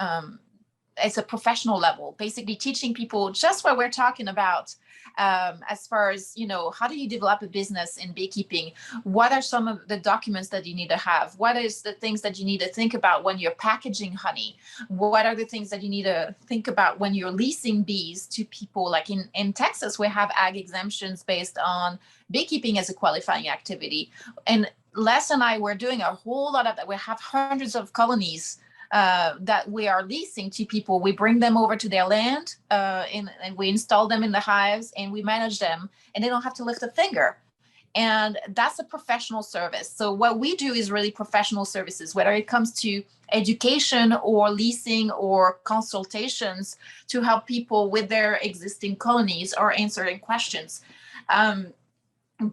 it's a professional level, basically teaching people just what we're talking about. As far as, you know, how do you develop a business in beekeeping? What are some of the documents that you need to have? What is the things that you need to think about when you're packaging honey? What are the things that you need to think about when you're leasing bees to people? Like in Texas, we have ag exemptions based on beekeeping as a qualifying activity. And Les and I were doing a whole lot of that. We have hundreds of colonies that we are leasing to people. We bring them over to their land and we install them in the hives and we manage them, and they don't have to lift a finger. And that's a professional service. So what we do is really professional services, whether it comes to education or leasing or consultations to help people with their existing colonies or answering questions. So in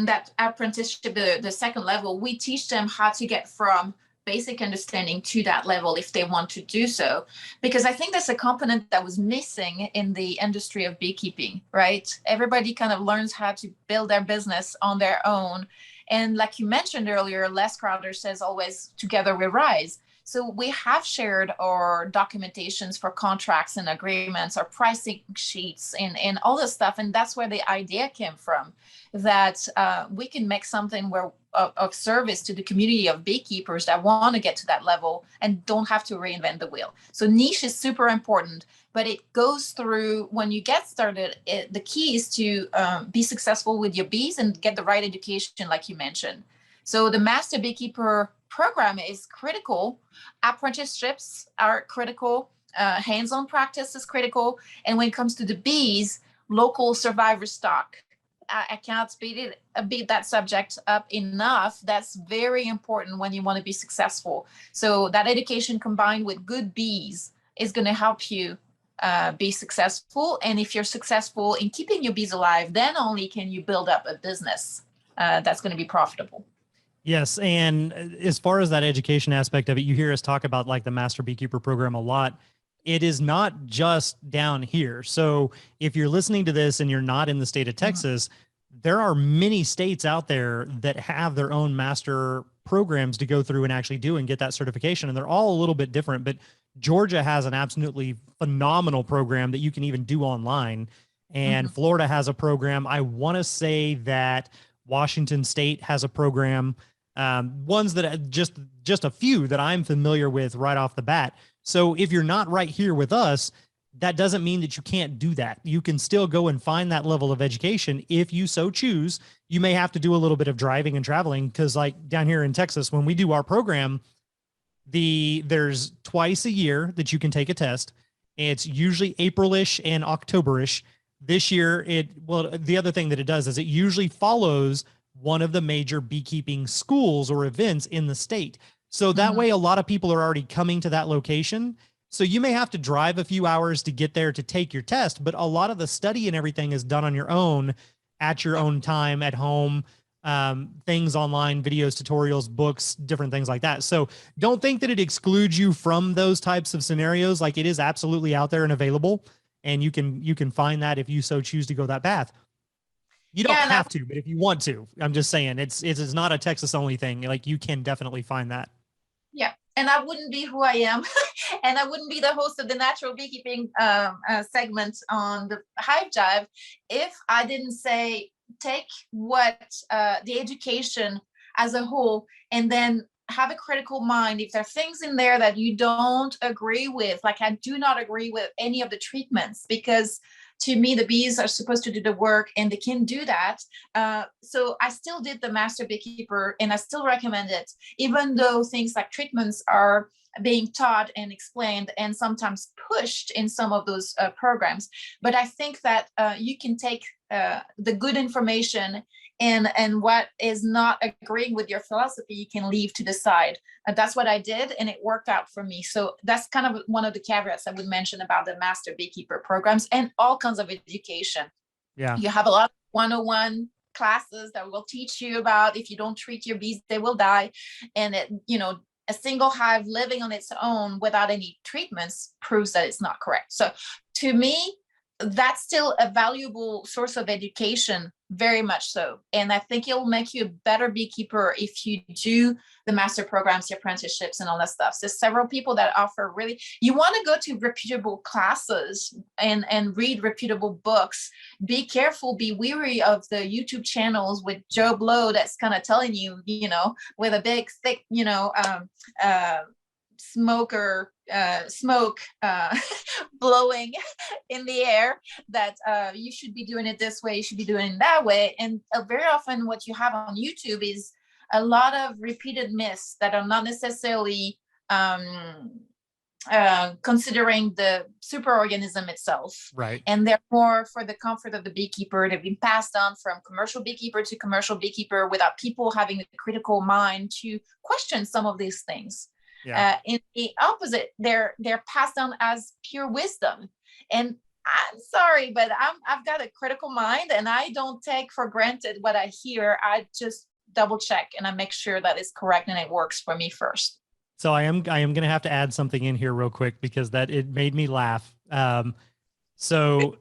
that apprenticeship, the second level, we teach them how to get from basic understanding to that level if they want to do so, because I think that's a component that was missing in the industry of beekeeping, right? Everybody kind of learns how to build their business on their own. And like you mentioned earlier, Les Crowder says always, together we rise. So we have shared our documentations for contracts and agreements, our pricing sheets and all this stuff. And that's where the idea came from, that we can make something of service to the community of beekeepers that want to get to that level and don't have to reinvent the wheel. So niche is super important, but it goes through when you get started. The key is to be successful with your bees and get the right education, like you mentioned. So the Master Beekeeper program is critical. Apprenticeships are critical. Hands-on practice is critical. And when it comes to the bees, local survivor stock I cannot beat that subject up enough. That's very important when you want to be successful. So that education combined with good bees is going to help you be successful. And if you're successful in keeping your bees alive, then only can you build up a business that's going to be profitable. Yes. And as far as that education aspect of it, you hear us talk about like the Master Beekeeper program a lot. It is not just down here. So if you're listening to this and you're not in the state of Texas, there are many states out there that have their own master programs to go through and actually do and get that certification. And they're all a little bit different, but Georgia has an absolutely phenomenal program that you can even do online. And Florida has a program. I want to say that Washington State has a program. Ones that just a few that I'm familiar with right off the bat. So if you're not right here with us, that doesn't mean that you can't do that. You can still go and find that level of education if you so choose. You may have to do a little bit of driving and traveling because like down here in Texas, when we do our program, there's twice a year that you can take a test. It's usually April-ish and October-ish. This year, the other thing that it does is it usually follows one of the major beekeeping schools or events in the state. So that way, a lot of people are already coming to that location. So you may have to drive a few hours to get there to take your test, but a lot of the study and everything is done on your own at your own time at home, things online, videos, tutorials, books, different things like that. So don't think that it excludes you from those types of scenarios. Like it is absolutely out there and available, and you can find that if you so choose to go that path. You don't have to, but if you want to, I'm just saying it's not a Texas only thing. Like you can definitely find that. Yeah. And I wouldn't be who I am. And I wouldn't be the host of the natural beekeeping segment on the Hive Jive if I didn't say, take what the education as a whole, and then have a critical mind. If there are things in there that you don't agree with, like I do not agree with any of the treatments, because to me, the bees are supposed to do the work and they can do that. So I still did the Master Beekeeper and I still recommend it, even though things like treatments are being taught and explained and sometimes pushed in some of those programs. But I think that you can take the good information and what is not agreeing with your philosophy, you can leave to the side. That's what I did, and it worked out for me. So that's kind of one of the caveats I would mention about the Master Beekeeper programs and all kinds of education. Yeah. You have a lot of 101 classes that will teach you about if you don't treat your bees, they will die. And a single hive living on its own without any treatments proves that it's not correct. So to me, that's still a valuable source of education, very much so. And I think it'll make you a better beekeeper if you do the master programs, the apprenticeships, and all that stuff. There's several people that offer you want to go to reputable classes and read reputable books. Be careful, be wary of the YouTube channels with Joe Blow that's kind of telling you, with a big, thick, smoke blowing in the air that you should be doing it this way, you should be doing it that way. And very often what you have on YouTube is a lot of repeated myths that are not necessarily considering the superorganism itself. Right. And they're more for the comfort of the beekeeper. They've been passed on from commercial beekeeper to commercial beekeeper without people having the critical mind to question some of these things. Yeah. In the opposite, they're passed down as pure wisdom. And I'm sorry, but I've got a critical mind and I don't take for granted what I hear. I just double check and I make sure that it's correct and it works for me first. So I am going to have to add something in here real quick because it made me laugh. So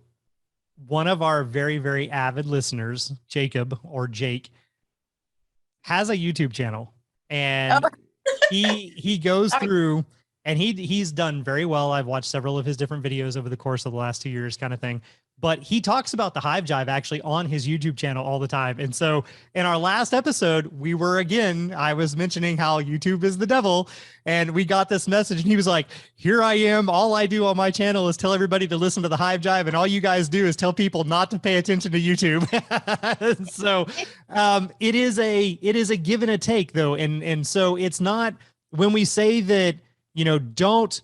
one of our very, very avid listeners, Jacob or Jake, has a YouTube channel, and he goes through and he's done very well. I've watched several of his different videos over the course of the last 2 years, kind of thing. But he talks about the Hive Jive actually on his YouTube channel all the time. And so in our last episode, I was mentioning how YouTube is the devil, and we got this message and he was like, here I am. All I do on my channel is tell everybody to listen to the Hive Jive, and all you guys do is tell people not to pay attention to YouTube. So it is a give and a take though. And so it's not, when we say that, don't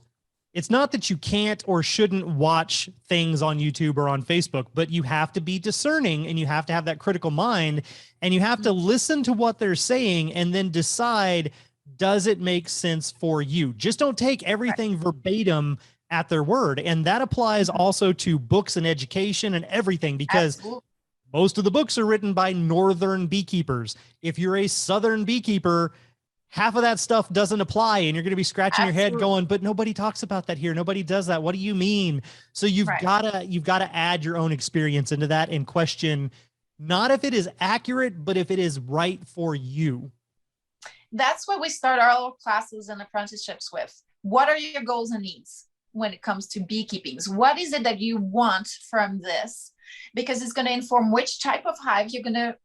it's not that you can't or shouldn't watch things on YouTube or on Facebook, but you have to be discerning and you have to have that critical mind and you have to listen to what they're saying and then decide, does it make sense for you? Just don't take everything verbatim at their word. And that applies also to books and education and everything, because Absolutely. most of the books are written by northern beekeepers. If you're a southern beekeeper, half of that stuff doesn't apply and you're going to be scratching your head going, but nobody talks about that here. Nobody does that. What do you mean? So you've got to add your own experience into that and question, not if it is accurate, but if it is right for you. That's what we start our classes and apprenticeships with. What are your goals and needs when it comes to beekeeping? What is it that you want from this? Because it's going to inform which type of hive you're going to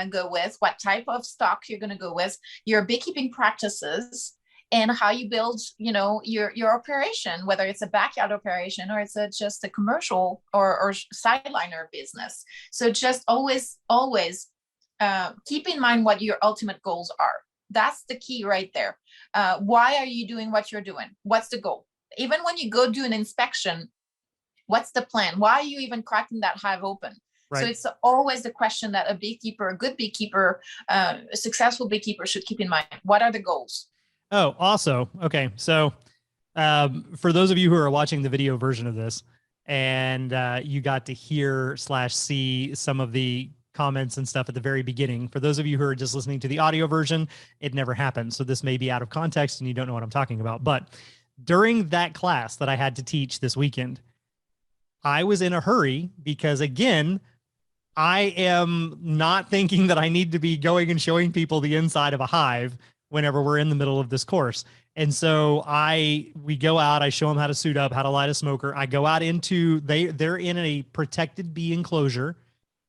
go with, what type of stock you're going to go with, your beekeeping practices, and how you build, your operation, whether it's a backyard operation or it's just a commercial or sideliner business. So just always keep in mind what your ultimate goals are. That's the key right there. Why are you doing what you're doing? What's the goal? Even when you go do an inspection, what's the plan? Why are you even cracking that hive open? Right. So it's always the question that a beekeeper, a good beekeeper, a successful beekeeper should keep in mind. What are the goals? Oh, also, okay. So for those of you who are watching the video version of this and you got to hear / see some of the comments and stuff at the very beginning, for those of you who are just listening to the audio version, it never happened. So this may be out of context and you don't know what I'm talking about. But during that class that I had to teach this weekend, I was in a hurry because, again, I am not thinking that I need to be going and showing people the inside of a hive whenever we're in the middle of this course. And so we go out, I show them how to suit up, how to light a smoker. I go out into, they're in a protected bee enclosure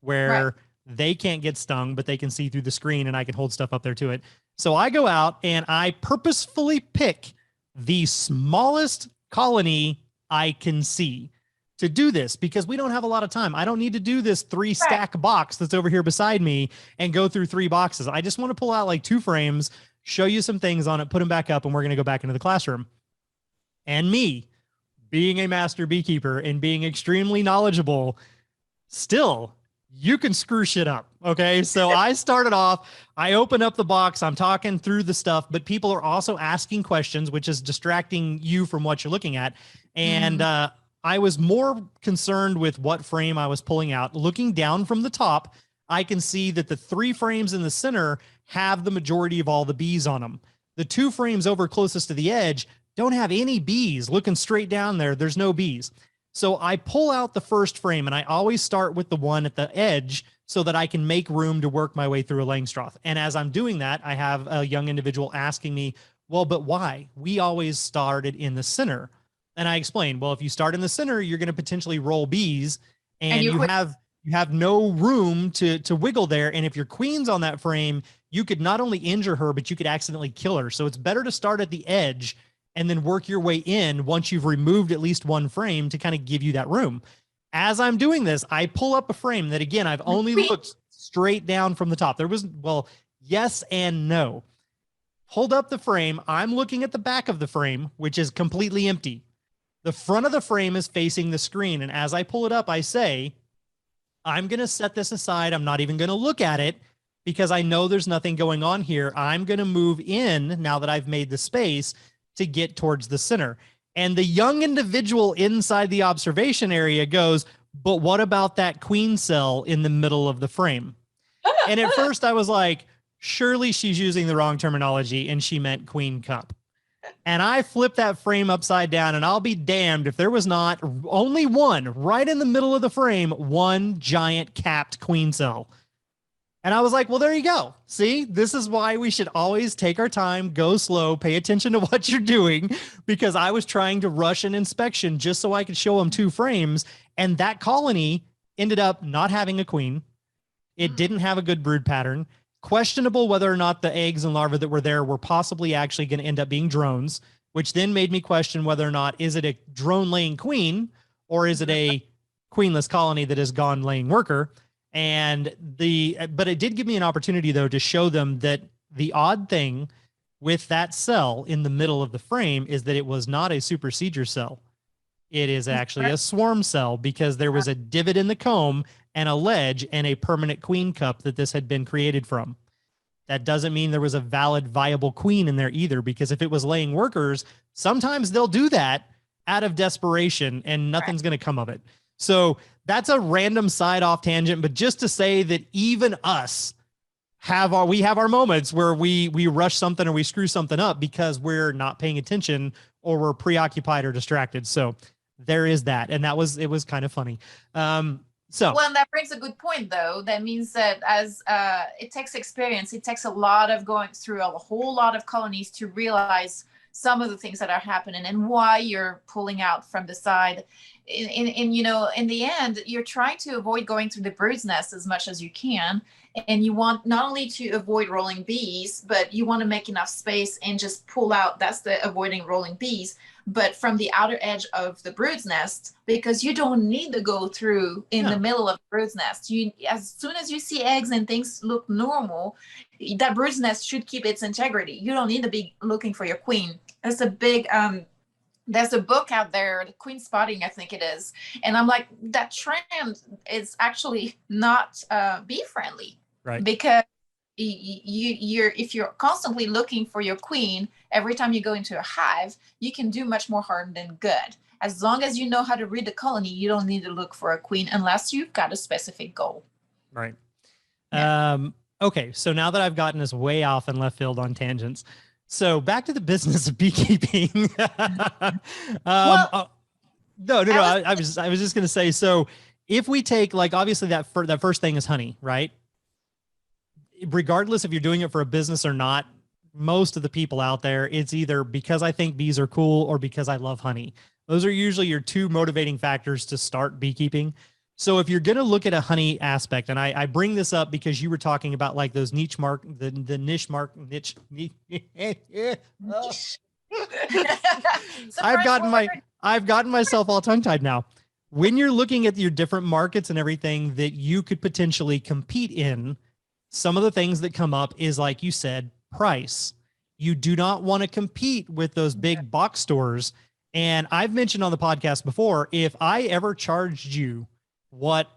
where they can't get stung, but they can see through the screen and I can hold stuff up there to it. So I go out and I purposefully pick the smallest colony I can see to do this, because we don't have a lot of time. I don't need to do this 3-stack box that's over here beside me and go through 3 boxes. I just want to pull out like 2 frames, show you some things on it, put them back up, and we're going to go back into the classroom. And me, being a master beekeeper and being extremely knowledgeable, still, you can screw shit up. Okay. So I started off, I open up the box, I'm talking through the stuff, but people are also asking questions, which is distracting you from what you're looking at. And, I was more concerned with what frame I was pulling out. Looking down from the top, I can see that the 3 frames in the center have the majority of all the bees on them. The 2 frames over closest to the edge don't have any bees. Looking straight down there, there's no bees. So I pull out the first frame, and I always start with the one at the edge so that I can make room to work my way through a Langstroth. And as I'm doing that, I have a young individual asking me, well, but why? We always started in the center. And I explained, well, if you start in the center, you're going to potentially roll bees, and you have no room to wiggle there. And if your queen's on that frame, you could not only injure her, but you could accidentally kill her. So it's better to start at the edge and then work your way in once you've removed at least 1 frame to kind of give you that room. As I'm doing this, I pull up a frame that, again, I've only looked straight down from the top. There was, well, yes and no. Hold up the frame. I'm looking at the back of the frame, which is completely empty. The front of the frame is facing the screen. And as I pull it up, I say, I'm going to set this aside. I'm not even going to look at it because I know there's nothing going on here. I'm going to move in now that I've made the space to get towards the center. And the young individual inside the observation area goes, but what about that queen cell in the middle of the frame? And at first I was like, surely she's using the wrong terminology and she meant queen cup. And I flipped that frame upside down, and I'll be damned if there was not only one right in the middle of the frame, 1 giant capped queen cell. And I was like, well, there you go. See, this is why we should always take our time, go slow, pay attention to what you're doing, because I was trying to rush an inspection just so I could show them 2 frames. And that colony ended up not having a queen. It didn't have a good brood pattern. Questionable whether or not the eggs and larvae that were there were possibly actually going to end up being drones, which then made me question whether or not, is it a drone laying queen or is it a queenless colony that has gone laying worker? But it did give me an opportunity though to show them that the odd thing with that cell in the middle of the frame is that it was not a supersedure cell. It is actually a swarm cell because there was a divot in the comb and a ledge and a permanent queen cup that this had been created from. That doesn't mean there was a valid, viable queen in there either, because if it was laying workers, sometimes they'll do that out of desperation and nothing's going to come of it. So that's a random side off tangent, but just to say that even us we have our moments where we rush something or we screw something up because we're not paying attention or we're preoccupied or distracted. So there is that. And it was kind of funny. Well, that brings a good point, though. That means that as it takes experience, it takes a lot of going through a whole lot of colonies to realize some of the things that are happening and why you're pulling out from the side. In the end, you're trying to avoid going through the brood's nest as much as you can. And you want not only to avoid rolling bees, but you want to make enough space and just pull out. That's the avoiding rolling bees, but from the outer edge of the brood's nest, because you don't need to go through in the middle of the brood's nest. As soon as you see eggs and things look normal, that brood's nest should keep its integrity. You don't need to be looking for your queen. That's a big there's a book out there, Queen Spotting, I think it is. And I'm like, that trend is actually not bee friendly. Right. Because if you're constantly looking for your queen every time you go into a hive, you can do much more harm than good. As long as you know how to read the colony, you don't need to look for a queen unless you've got a specific goal. Right. Yeah. Okay. So now that I've gotten us way off in left field on tangents, so back to the business of beekeeping. I was just going to say, so if we take, like, obviously that first thing is honey, right? Regardless if you're doing it for a business or not, most of the people out there, it's either because I think bees are cool or because I love honey. Those are usually your two motivating factors to start beekeeping. So if you're going to look at a honey aspect, and I bring this up because you were talking about like those niche. I've gotten myself all tongue tied now. When you're looking at your different markets and everything that you could potentially compete in, some of the things that come up is, like you said, price. You do not want to compete with those big box stores. And I've mentioned on the podcast before, if I ever charged you what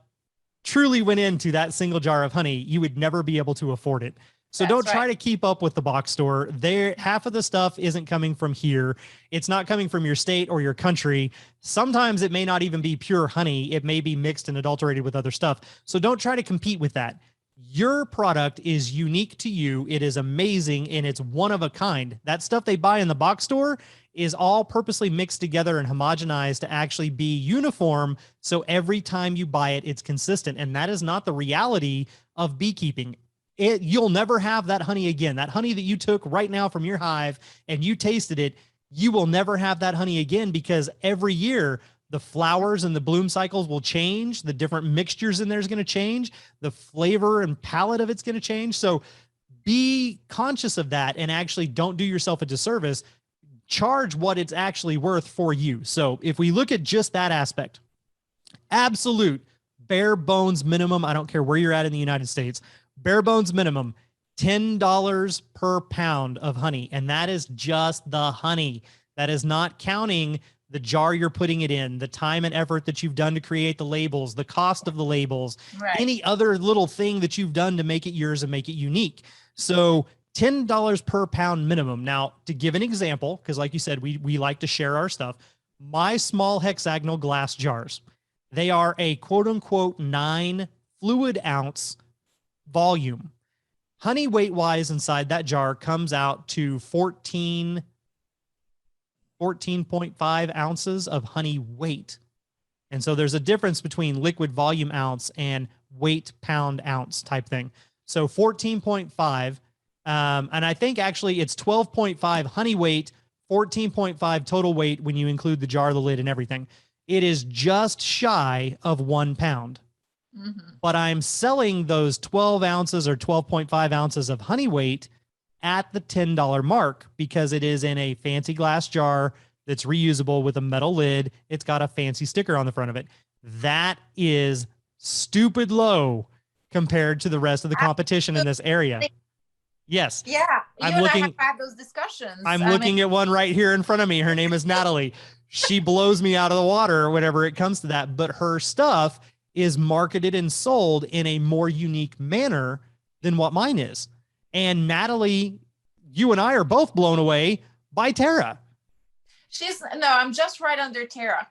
truly went into that single jar of honey, you would never be able to afford it. So don't try to keep up with the box store. Half of the stuff isn't coming from here. It's not coming from your state or your country. Sometimes it may not even be pure honey. It may be mixed and adulterated with other stuff. So don't try to compete with that. Your product is unique to you. It is amazing and it's one of a kind. That stuff they buy in the box store is all purposely mixed together and homogenized to actually be uniform. So every time you buy it, it's consistent. And that is not the reality of beekeeping. You'll never have that honey again. That honey that you took right now from your hive and you tasted it, you will never have that honey again, because every year the flowers and the bloom cycles will change. The different mixtures in there is going to change. The flavor and palette of it's going to change. So be conscious of that and actually don't do yourself a disservice. Charge what it's actually worth for you. So if we look at just that aspect, absolute bare bones minimum, I don't care where you're at in the United States, bare bones minimum, $10 per pound of honey. And that is just the honey. That is not counting the jar you're putting it in, the time and effort that you've done to create the labels, the cost of the labels, any other little thing that you've done to make it yours and make it unique. So $10 per pound minimum. Now, to give an example, because like you said, we like to share our stuff. My small hexagonal glass jars, they are a quote unquote 9 fluid ounce volume. Honey weight wise inside that jar comes out to 14.5 ounces of honey weight. And so there's a difference between liquid volume ounce and weight pound ounce type thing. So 14.5, and I think actually it's 12.5 honey weight, 14.5 total weight when you include the jar, the lid, and everything. It is just shy of 1 pound. Mm-hmm. But I'm selling those 12 ounces or 12.5 ounces of honey weight at the $10 mark because it is in a fancy glass jar that's reusable with a metal lid. It's got a fancy sticker on the front of it. That is stupid low compared to the rest of the competition in this area. Yes. Yeah, you I'm and I have looking, had those discussions. I'm I mean, looking at one right here in front of me. Her name is Natalie. She blows me out of the water whenever it comes to that, but her stuff is marketed and sold in a more unique manner than what mine is. And Natalie, you and I are both blown away by Tara. I'm just right under Tara.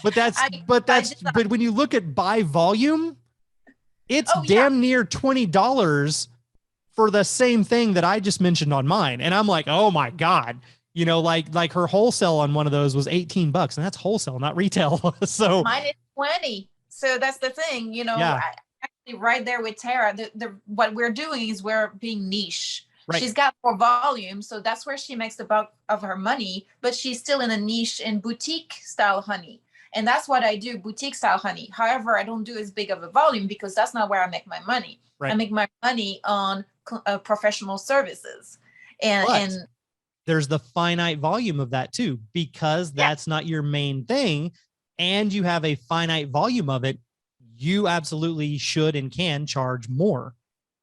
But that's I but I that's just but when you look at by volume, it's oh yeah, damn near $20 for the same thing that I just mentioned on mine. And I'm like, oh my God. Like her wholesale on one of those was $18, and that's wholesale, not retail. So mine is 20. So that's the thing, yeah, actually right there with Tara. What we're doing is we're being niche. right. She's got more volume, so that's where she makes the bulk of her money, but she's still in a niche in boutique style honey. And that's what I do, boutique style honey. However, I don't do as big of a volume because that's not where I make my money. Right. I make my money on professional services. And there's the finite volume of that too, because that's not your main thing. And you have a finite volume of it. You absolutely should and can charge more.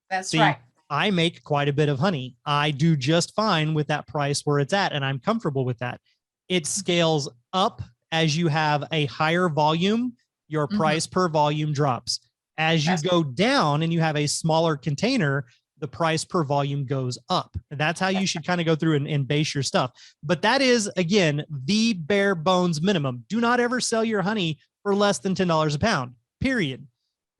That's right. I make quite a bit of honey. I do just fine with that price where it's at, and I'm comfortable with that. It scales up as you have a higher volume, your price per volume drops. As you go down and you have a smaller container, the price per volume goes up. And that's how you should kind of go through and base your stuff. But that is, again, the bare bones minimum. Do not ever sell your honey for less than $10 a pound, period.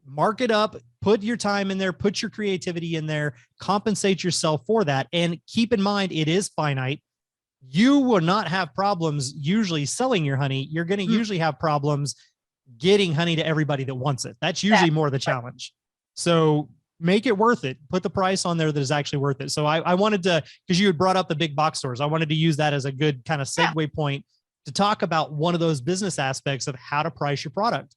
Mark it up, put your time in there, put your creativity in there, compensate yourself for that. And keep in mind, it is finite. You will not have problems usually selling your honey. You're going to usually have problems getting honey to everybody that wants it. That's usually more the challenge. So make it worth it. Put the price on there that is actually worth it. So I wanted to, because you had brought up the big box stores, I wanted to use that as a good kind of segue point to talk about one of those business aspects of how to price your product.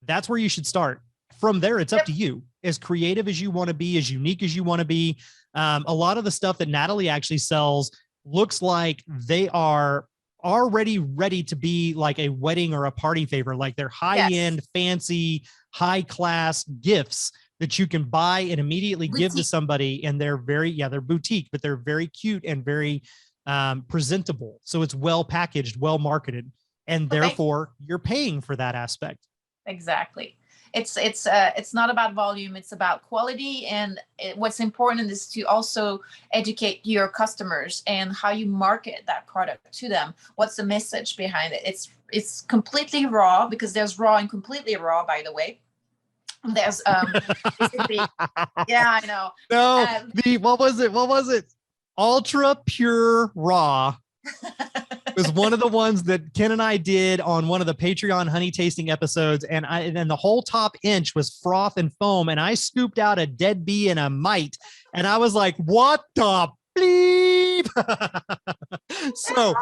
That's where you should start. From there, it's up to you. As creative as you want to be, as unique as you want to be. A lot of the stuff that Natalie actually sells looks like they are already ready to be like a wedding or a party favor. Like they're high-end, fancy, high-class gifts that you can buy and immediately give to somebody. And they're they're boutique, but they're very cute and very presentable. So it's well packaged, well marketed, and therefore you're paying for that aspect. Exactly. It's not about volume, it's about quality. And what's important is to also educate your customers and how you market that product to them. What's the message behind it? It's completely raw, because there's raw and completely raw, by the way. There's yeah, I know. No, what was it? Ultra pure raw. It was one of the ones that Ken and I did on one of the Patreon honey tasting episodes. And then the whole top inch was froth and foam. And I scooped out a dead bee and a mite. And I was like, what the bleep? So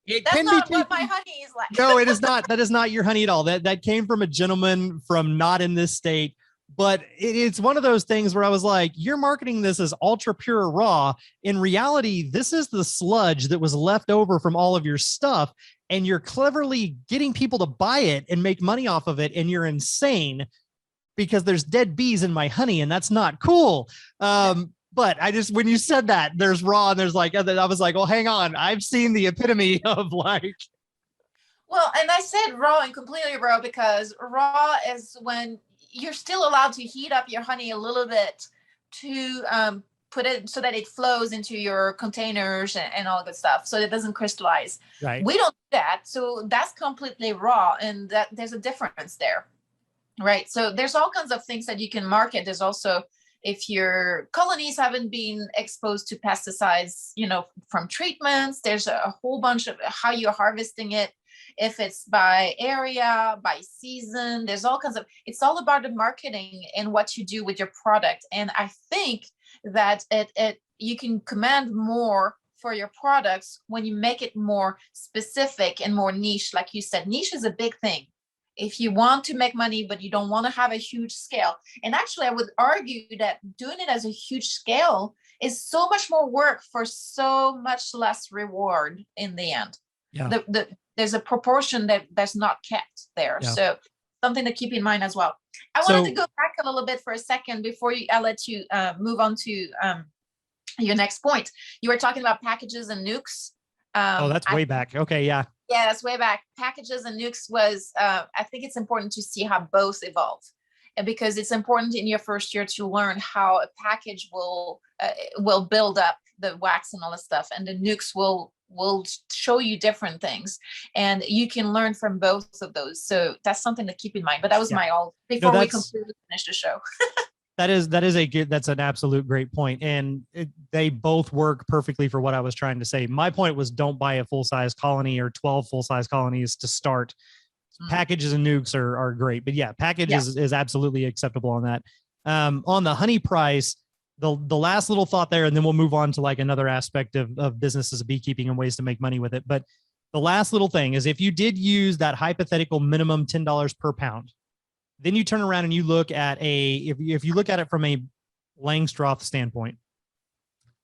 that's can not be what my honey is like. No, it is not. That is not your honey at all. That came from a gentleman from not in this state. But it's one of those things where I was like, you're marketing this as ultra pure raw. In reality, this is the sludge that was left over from all of your stuff. And you're cleverly getting people to buy it and make money off of it. And you're insane because there's dead bees in my honey, and that's not cool. But when you said that there's raw and there's like, I was like, well, hang on. I've seen the epitome of like. Well, and I said raw and completely raw because raw is when you're still allowed to heat up your honey a little bit to put it so that it flows into your containers and all good stuff, so it doesn't crystallize. Right. We don't do that. So that's completely raw, and that there's a difference there. Right. So there's all kinds of things that you can market. There's also, if your colonies haven't been exposed to pesticides, from treatments, there's a whole bunch of how you're harvesting it. If it's by area, by season, there's all kinds of, it's all about the marketing and what you do with your product. And I think that you can command more for your products when you make it more specific and more niche. Like you said, niche is a big thing. If you want to make money, but you don't want to have a huge scale. And actually, I would argue that doing it as a huge scale is so much more work for so much less reward in the end. Yeah. There's a proportion that's not kept there. Yeah. So something to keep in mind as well. I wanted to go back a little bit for a second before I let you move on to your next point. You were talking about packages and nukes. Oh, that's way back. Okay, yeah. Yeah, that's way back. Packages and nukes was, I think it's important to see how both evolve. And because it's important in your first year to learn how a package will build up the wax and all this stuff, and the nukes will show you different things, and you can learn from both of those. So that's something to keep in mind. But that was my all before we completely finish the show. That's an absolute great point. And they both work perfectly for what I was trying to say. My point was, don't buy a full-size colony or 12 full-size colonies to start. Packages and nukes are great, but yeah, packages is absolutely acceptable on that. On the honey price, the last little thought there, and then we'll move on to like another aspect of business as beekeeping and ways to make money with it. But the last little thing is, if you did use that hypothetical minimum $10 per pound, then you turn around and you look at if you look at it from a Langstroth standpoint,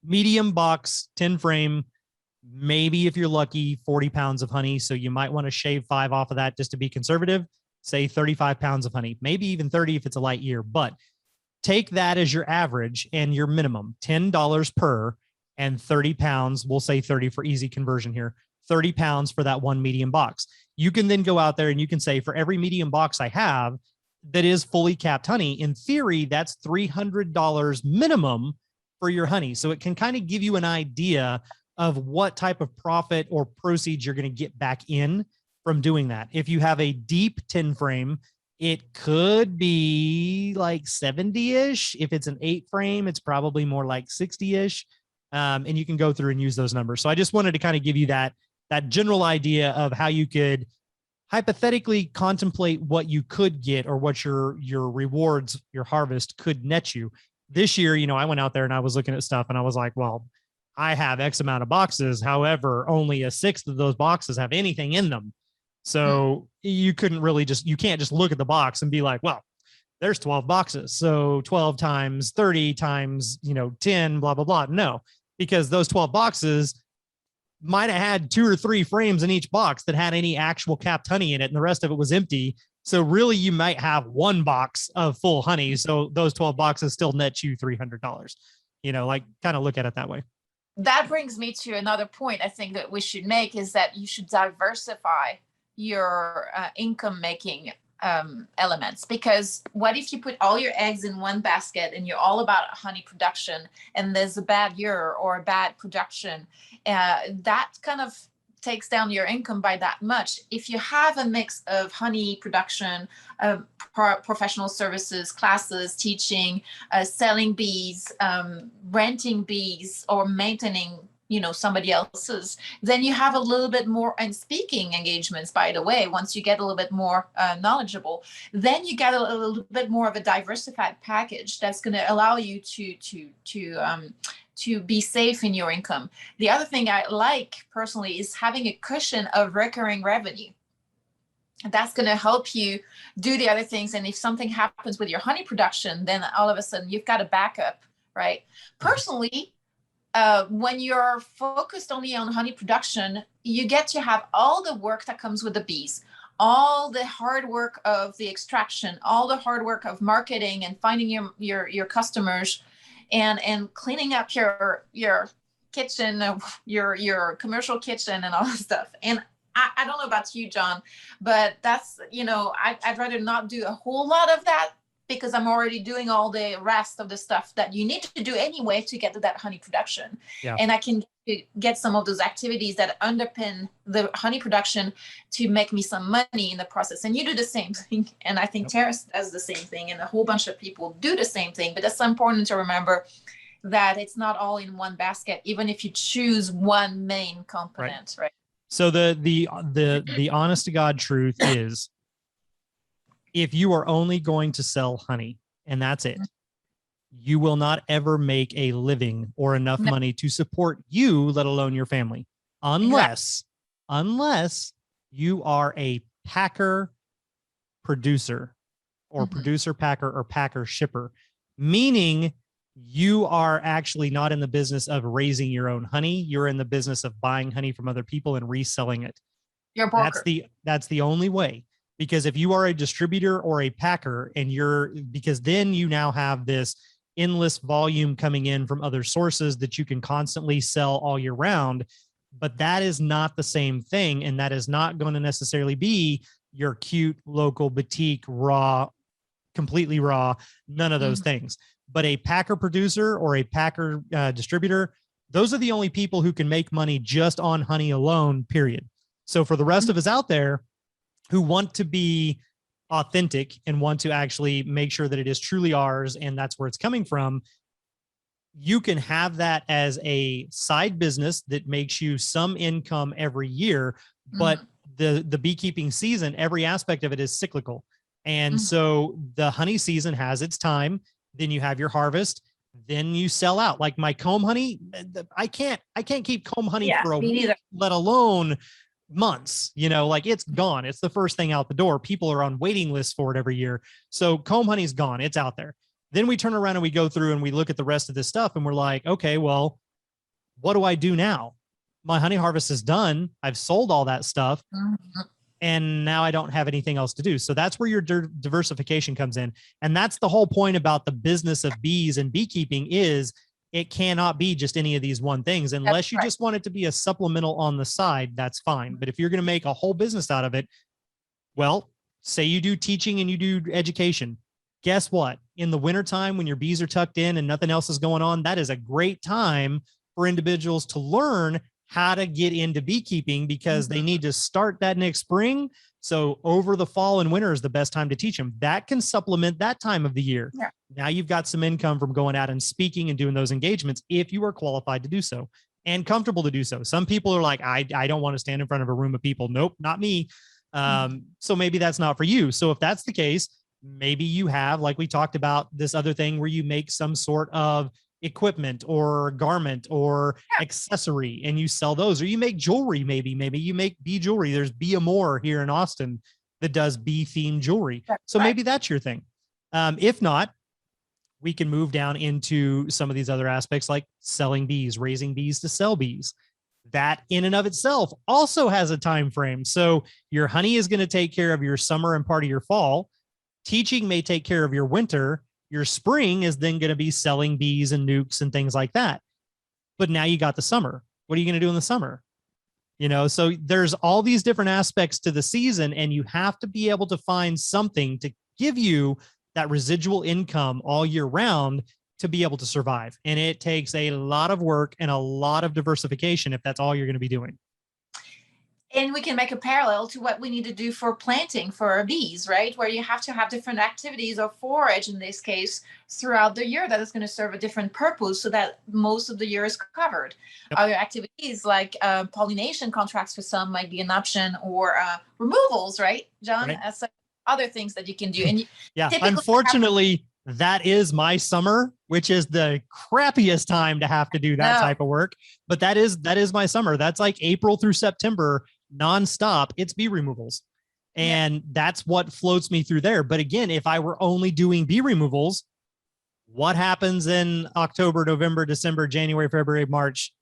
medium box, 10 frame, maybe if you're lucky, 40 pounds of honey. So you might want to shave 5 off of that just to be conservative, say 35 pounds of honey, maybe even 30 if it's a light year. But take that as your average and your minimum, $10 per, and 30 pounds, we'll say 30 for easy conversion here, 30 pounds for that one medium box. You can then go out there and you can say, for every medium box I have that is fully capped honey, in theory, that's $300 minimum for your honey. So it can kind of give you an idea of what type of profit or proceeds you're going to get back in from doing that. If you have a deep 10 frame, it could be like 70-ish. If it's an 8 frame, it's probably more like 60-ish. And you can go through and use those numbers. So I just wanted to kind of give you that general idea of how you could hypothetically contemplate what you could get, or what your rewards, your harvest could net you. This year, I went out there and I was looking at stuff and I was like, well, I have X amount of boxes. However, only a sixth of those boxes have anything in them. So you couldn't really you can't just look at the box and be like, well, there's 12 boxes. So 12 times 30 times, 10, blah, blah, blah. No, because those 12 boxes might have had 2 or 3 frames in each box that had any actual capped honey in it, and the rest of it was empty. So really, you might have 1 box of full honey. So those 12 boxes still net you $300, like kind of look at it that way. That brings me to another point I think that we should make, is that you should diversify your income making elements. Because what if you put all your eggs in one basket and you're all about honey production, and there's a bad year or a bad production, that kind of takes down your income by that much. If you have a mix of honey production, professional services, classes, teaching, selling bees, renting bees, or maintaining somebody else's, then you have a little bit more, and speaking engagements, by the way, once you get a little bit more knowledgeable, then you get a little bit more of a diversified package that's going to allow you to be safe in your income. The other thing I like personally is having a cushion of recurring revenue. That's going to help you do the other things. And if something happens with your honey production, then all of a sudden you've got a backup, right? Personally, when you're focused only on honey production, you get to have all the work that comes with the bees, all the hard work of the extraction, all the hard work of marketing and finding your customers, and cleaning up your kitchen, your commercial kitchen and all that stuff. And I don't know about you, John, but that's, I'd rather not do a whole lot of that, because I'm already doing all the rest of the stuff that you need to do anyway to get to that honey production. Yeah. And I can get some of those activities that underpin the honey production to make me some money in the process. And you do the same thing. And I think Terrace does the same thing, and a whole bunch of people do the same thing. But it's important to remember that it's not all in one basket, even if you choose one main component, right? So the honest to God truth is, if you are only going to sell honey and that's it, you will not ever make a living or enough money to support you, let alone your family, unless you are a packer producer, or producer packer, or packer shipper, meaning you are actually not in the business of raising your own honey. You're in the business of buying honey from other people and reselling it. You're a broker. That's the only way. Because if you are a distributor or a packer, because then you now have this, endless volume coming in from other sources that you can constantly sell all year round. But that is not the same thing. And that is not going to necessarily be your cute local boutique raw, completely raw, none of those things. But a packer producer or a packer distributor, those are the only people who can make money just on honey alone, period. So for the rest of us out there who want to be authentic and want to actually make sure that it is truly ours and that's where it's coming from, you can have that as a side business that makes you some income every year. But the beekeeping season, every aspect of it is cyclical. And so the honey season has its time. Then you have your harvest. Then you sell out. Like my comb honey, I can't keep comb honey for a week, let alone months. Like it's gone. It's the first thing out the door. People are on waiting lists for it every year. So comb honey's gone. It's out there. Then we turn around and we go through and we look at the rest of this stuff and we're like, okay, well, what do I do now? My honey harvest is done. I've sold all that stuff. And now I don't have anything else to do. So that's where your diversification comes in. And that's the whole point about the business of bees and beekeeping is it cannot be just any of these one things unless you just want it to be a supplemental on the side. That's fine. But if you're going to make a whole business out of it, well, say you do teaching and you do education. Guess what? In the wintertime, when your bees are tucked in and nothing else is going on, that is a great time for individuals to learn how to get into beekeeping because they need to start that next spring. So over the fall and winter is the best time to teach them. That can supplement that time of the year. Yeah. Now you've got some income from going out and speaking and doing those engagements if you are qualified to do so and comfortable to do so. Some people are like, I don't want to stand in front of a room of people. Nope, not me. So maybe that's not for you. So if that's the case, maybe you have, like we talked about, this other thing where you make some sort of equipment or garment or accessory and you sell those, or you make jewelry. Maybe you make bee jewelry. There's Be Amore here in Austin that does bee themed jewelry. So maybe that's your thing. If not, we can move down into some of these other aspects like selling bees, raising bees to sell bees. That in and of itself also has a time frame. So your honey is going to take care of your summer and part of your fall. Teaching may take care of your winter. Your spring is then going to be selling bees and nukes and things like that. But now you got the summer. What are you going to do in the summer? So there's all these different aspects to the season, and you have to be able to find something to give you that residual income all year round to be able to survive. And it takes a lot of work and a lot of diversification if that's all you're going to be doing. And we can make a parallel to what we need to do for planting for our bees, right? Where you have to have different activities or forage in this case throughout the year that is going to serve a different purpose so that most of the year is covered. Other activities like pollination contracts for some might be an option, or removals, right, John? So other things that you can do. And unfortunately, that is my summer, which is the crappiest time to have to do that type of work. But that is my summer. That's like April through September, nonstop. It's bee removals. And that's what floats me through there. But again, if I were only doing bee removals, what happens in October, November, December, January, February, March?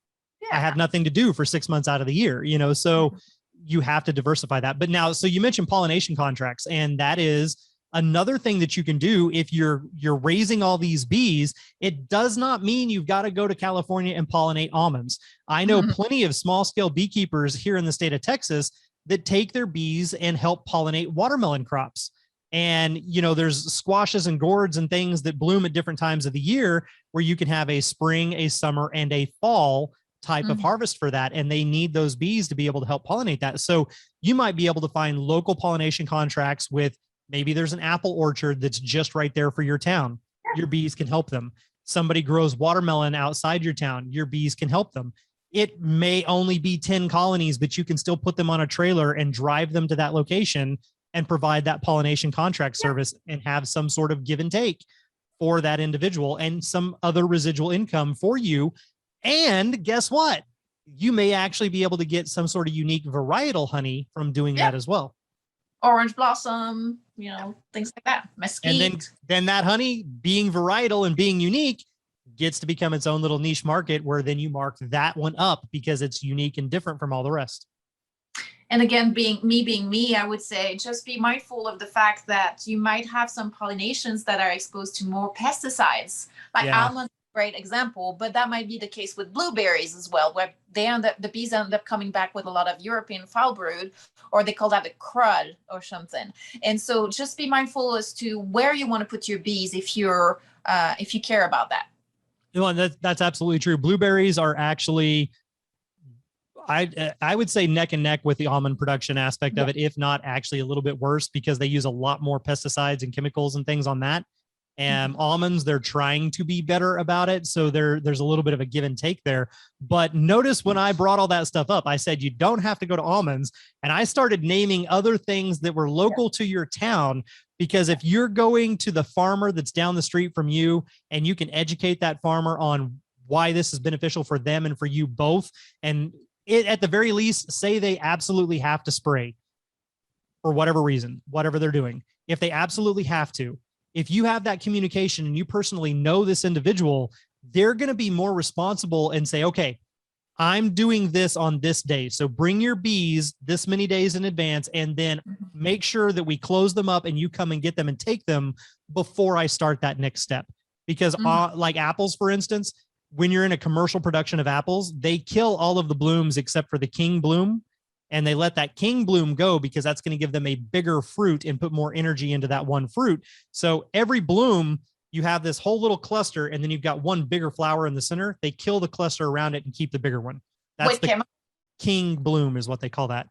I have nothing to do for 6 months out of the year, so you have to diversify that. But now, so you mentioned pollination contracts, and that is another thing that you can do if you're raising all these bees. It does not mean you've got to go to California and pollinate almonds. I know plenty of small scale beekeepers here in the state of Texas that take their bees and help pollinate watermelon crops. And, there's squashes and gourds and things that bloom at different times of the year where you can have a spring, a summer, and a fall type of harvest for that. And they need those bees to be able to help pollinate that. So you might be able to find local pollination contracts with, maybe there's an apple orchard that's just right there for your town. Your bees can help them. Somebody grows watermelon outside your town. Your bees can help them. It may only be 10 colonies, but you can still put them on a trailer and drive them to that location and provide that pollination contract service and have some sort of give and take for that individual and some other residual income for you. And guess what? You may actually be able to get some sort of unique varietal honey from doing that as well. Orange blossom, things like that. Mesquite. And then that honey being varietal and being unique gets to become its own little niche market where then you mark that one up because it's unique and different from all the rest. And again, being me, I would say just be mindful of the fact that you might have some pollinations that are exposed to more pesticides. Like Yeah. almonds, great example, but that might be the case with blueberries as well, where the bees end up coming back with a lot of European foul brood, or they call that a crud or something. And so just be mindful as to where you want to put your bees if you care about that. Well, that's absolutely true. Blueberries are actually, I would say, neck and neck with the almond production aspect of it, if not actually a little bit worse, because they use a lot more pesticides and chemicals and things on that. And almonds, they're trying to be better about it. So there's a little bit of a give and take there. But notice when I brought all that stuff up, I said, you don't have to go to almonds. And I started naming other things that were local to your town, because if you're going to the farmer that's down the street from you and you can educate that farmer on why this is beneficial for them and for you both, and it, at the very least, say they absolutely have to spray for whatever reason, whatever they're doing. If they absolutely have to, if you have that communication and you personally know this individual, they're going to be more responsible and say, okay, I'm doing this on this day. So bring your bees this many days in advance, and then make sure that we close them up and you come and get them and take them before I start that next step. Because like apples, for instance, when you're in a commercial production of apples, they kill all of the blooms except for the king bloom. And they let that king bloom go because that's going to give them a bigger fruit and put more energy into that one fruit. So every bloom, you have this whole little cluster, and then you've got one bigger flower in the center. They kill the cluster around it and keep the bigger one. That's the king bloom is what they call that.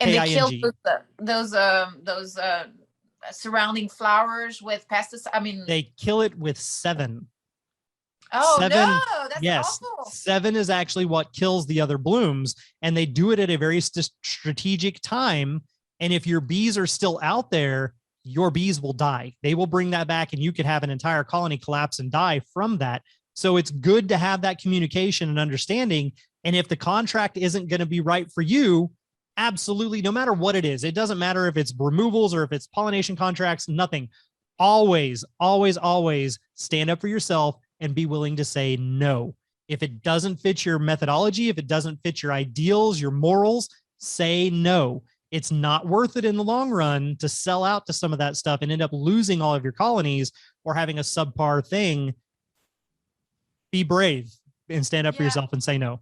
And they kill those surrounding flowers with pesticides. I mean, they kill it with 7. Oh, 7, no, that's yes, awful. 7 is actually what kills the other blooms, and they do it at a very strategic time. And if your bees are still out there, your bees will die. They will bring that back, and you could have an entire colony collapse and die from that. So it's good to have that communication and understanding. And if the contract isn't going to be right for you, absolutely, no matter what it is, it doesn't matter if it's removals or if it's pollination contracts, nothing. Always, always, always stand up for yourself and be willing to say no. If it doesn't fit your methodology, if it doesn't fit your ideals, your morals, say no. It's not worth it in the long run to sell out to some of that stuff and end up losing all of your colonies or having a subpar thing. Be brave and stand up for yourself and say no.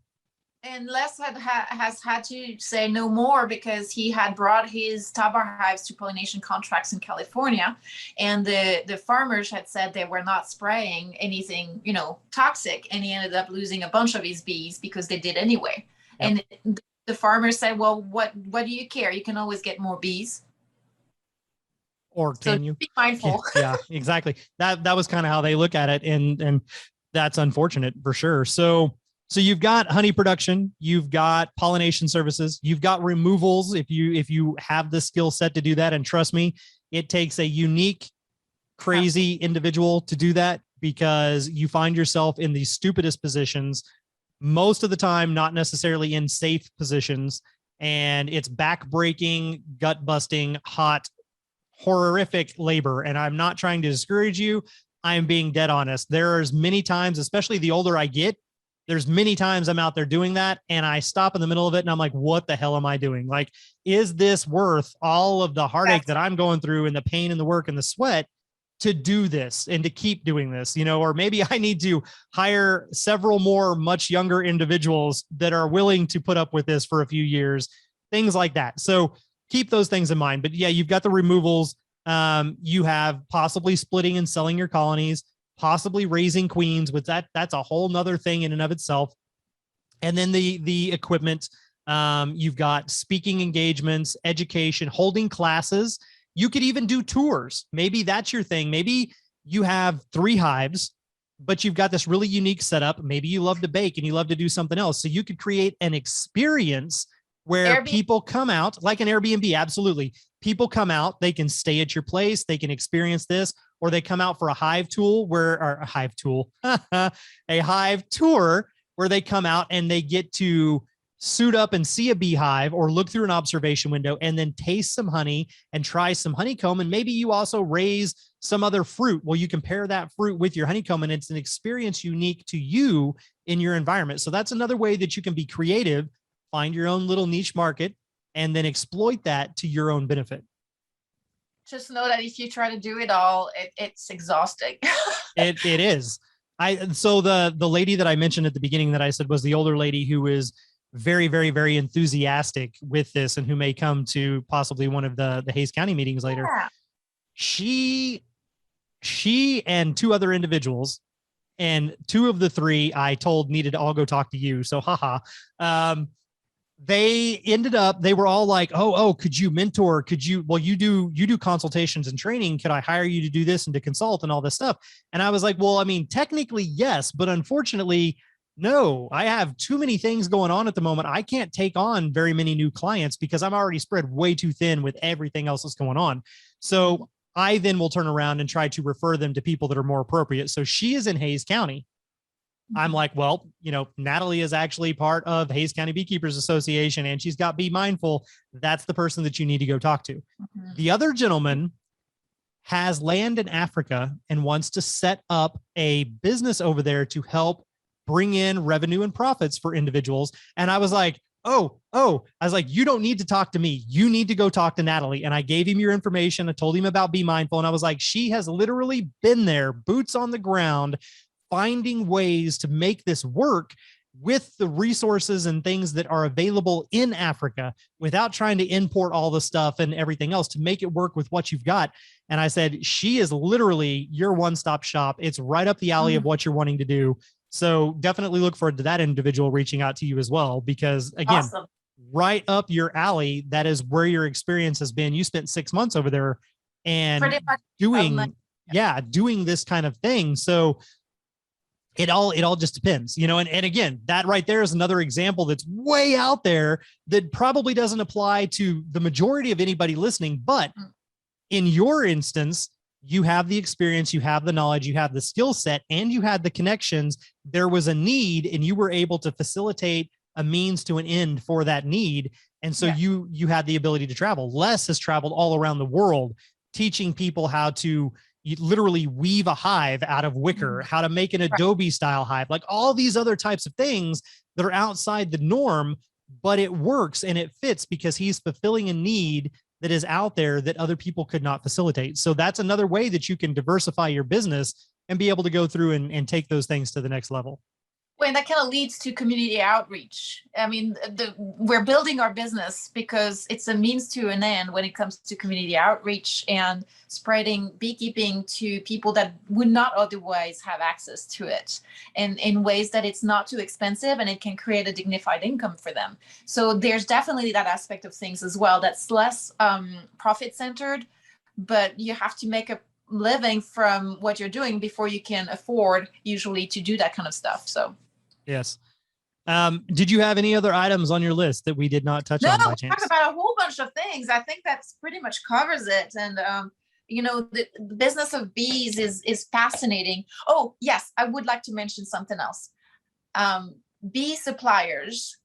And Les has had to say no more because he had brought his tabar hives to pollination contracts in California, and the farmers had said they were not spraying anything, toxic, and he ended up losing a bunch of his bees because they did anyway. Yep. And the farmer said, well, what do you care? You can always get more bees. Or can you? Be mindful. Yeah, exactly. That was kind of how they look at it. And that's unfortunate for sure. So you've got honey production, you've got pollination services, you've got removals. If you have the skill set to do that, and trust me, it takes a unique, crazy individual to do that, because you find yourself in the stupidest positions most of the time, not necessarily in safe positions. And it's back-breaking, gut-busting, hot, horrific labor. And I'm not trying to discourage you. I am being dead honest. There's many times, especially the older I get, there's many times I'm out there doing that and I stop in the middle of it and I'm like, what the hell am I doing? Like, is this worth all of the heartache that I'm going through and the pain and the work and the sweat to do this and to keep doing this, or maybe I need to hire several more much younger individuals that are willing to put up with this for a few years, things like that. So keep those things in mind. But yeah, you've got the removals. You have possibly splitting and selling your colonies, possibly raising queens, with that's a whole nother thing in and of itself. And then the equipment, you've got speaking engagements, education, holding classes. You could even do tours. Maybe that's your thing. Maybe you have 3 hives, but you've got this really unique setup. Maybe you love to bake and you love to do something else. So you could create an experience where people come out, like an Airbnb. Absolutely. People come out, they can stay at your place, they can experience this, or they come out for a hive tour a hive tour where they come out and they get to suit up and see a beehive or look through an observation window and then taste some honey and try some honeycomb. And maybe you also raise some other fruit. Well, you can pair that fruit with your honeycomb and it's an experience unique to you in your environment. So that's another way that you can be creative, find your own little niche market, and then exploit that to your own benefit. Just know that if you try to do it all, it's exhausting. It is. So the lady that I mentioned at the beginning that I said was the older lady who is very, very, very enthusiastic with this and who may come to possibly one of the Hays County meetings later. Yeah. She and two other individuals, and two of the three I told needed to all go talk to you. So haha. They were all like, oh, could you mentor? You do consultations and training. Could I hire you to do this and to consult and all this stuff? And I was like, well, I mean, technically, yes, but unfortunately, no, I have too many things going on at the moment. I can't take on very many new clients because I'm already spread way too thin with everything else that's going on. So I then will turn around and try to refer them to people that are more appropriate. So she is in Hays County. I'm like, well, Nathalie is actually part of Hays County Beekeepers Association and she's got Be Mindful. That's the person that you need to go talk to. Mm-hmm. The other gentleman has land in Africa and wants to set up a business over there to help bring in revenue and profits for individuals. And I was like, I was like, you don't need to talk to me. You need to go talk to Nathalie. And I gave him your information. I told him about Be Mindful. And I was like, she has literally been there, boots on the ground, finding ways to make this work with the resources and things that are available in Africa without trying to import all the stuff and everything else to make it work with what you've got. And I said, she is literally your one-stop shop. It's right up the alley of what you're wanting to do. So definitely look forward to that individual reaching out to you as well, because again, awesome. Right up your alley. That is where your experience has been. You spent 6 months over there and doing this kind of thing. So it all just depends, and again, that right there is another example that's way out there that probably doesn't apply to the majority of anybody listening. But in your instance, you have the experience, you have the knowledge, you have the skill set, and you had the connections. There was a need and you were able to facilitate a means to an end for that need. And so you had the ability to travel. Les has traveled all around the world, teaching people how to literally weave a hive out of wicker, how to make an Adobe style hive, like all these other types of things that are outside the norm, but it works and it fits because he's fulfilling a need that is out there that other people could not facilitate. So that's another way that you can diversify your business and be able to go through and take those things to the next level. Well, and that kind of leads to community outreach. I mean, we're building our business because it's a means to an end when it comes to community outreach and spreading beekeeping to people that would not otherwise have access to it, and in ways that it's not too expensive and it can create a dignified income for them. So there's definitely that aspect of things as well that's less profit centered, but you have to make a living from what you're doing before you can afford usually to do that kind of stuff. So yes. Did you have any other items on your list that we did not touch on by chance? Talk about a whole bunch of things. I think that's pretty much covers it. And the business of bees is fascinating. Oh yes, I would like to mention something else. Bee suppliers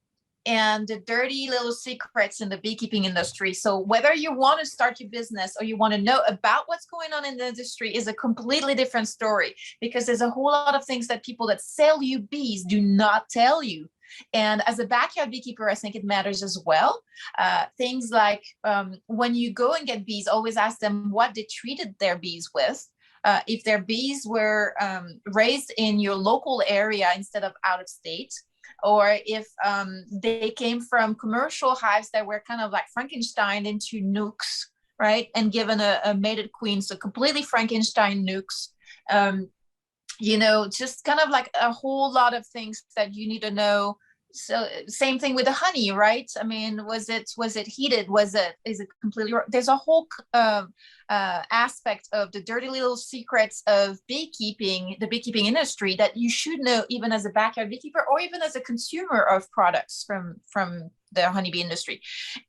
and the dirty little secrets in the beekeeping industry. So whether you want to start your business or you want to know about what's going on in the industry is a completely different story, because there's a whole lot of things that people that sell you bees do not tell you. And as a backyard beekeeper, I think it matters as well. Things like when you go and get bees, always ask them what they treated their bees with. If their bees were raised in your local area instead of out of state, or if they came from commercial hives that were kind of like Frankenstein into nukes, right? And given a mated queen, so completely Frankenstein nukes. Just kind of like a whole lot of things that you need to know. So same thing with the honey, right? I mean, was it heated? Is it completely? There's a whole aspect of the dirty little secrets of beekeeping, the beekeeping industry, that you should know even as a backyard beekeeper or even as a consumer of products from the honeybee industry.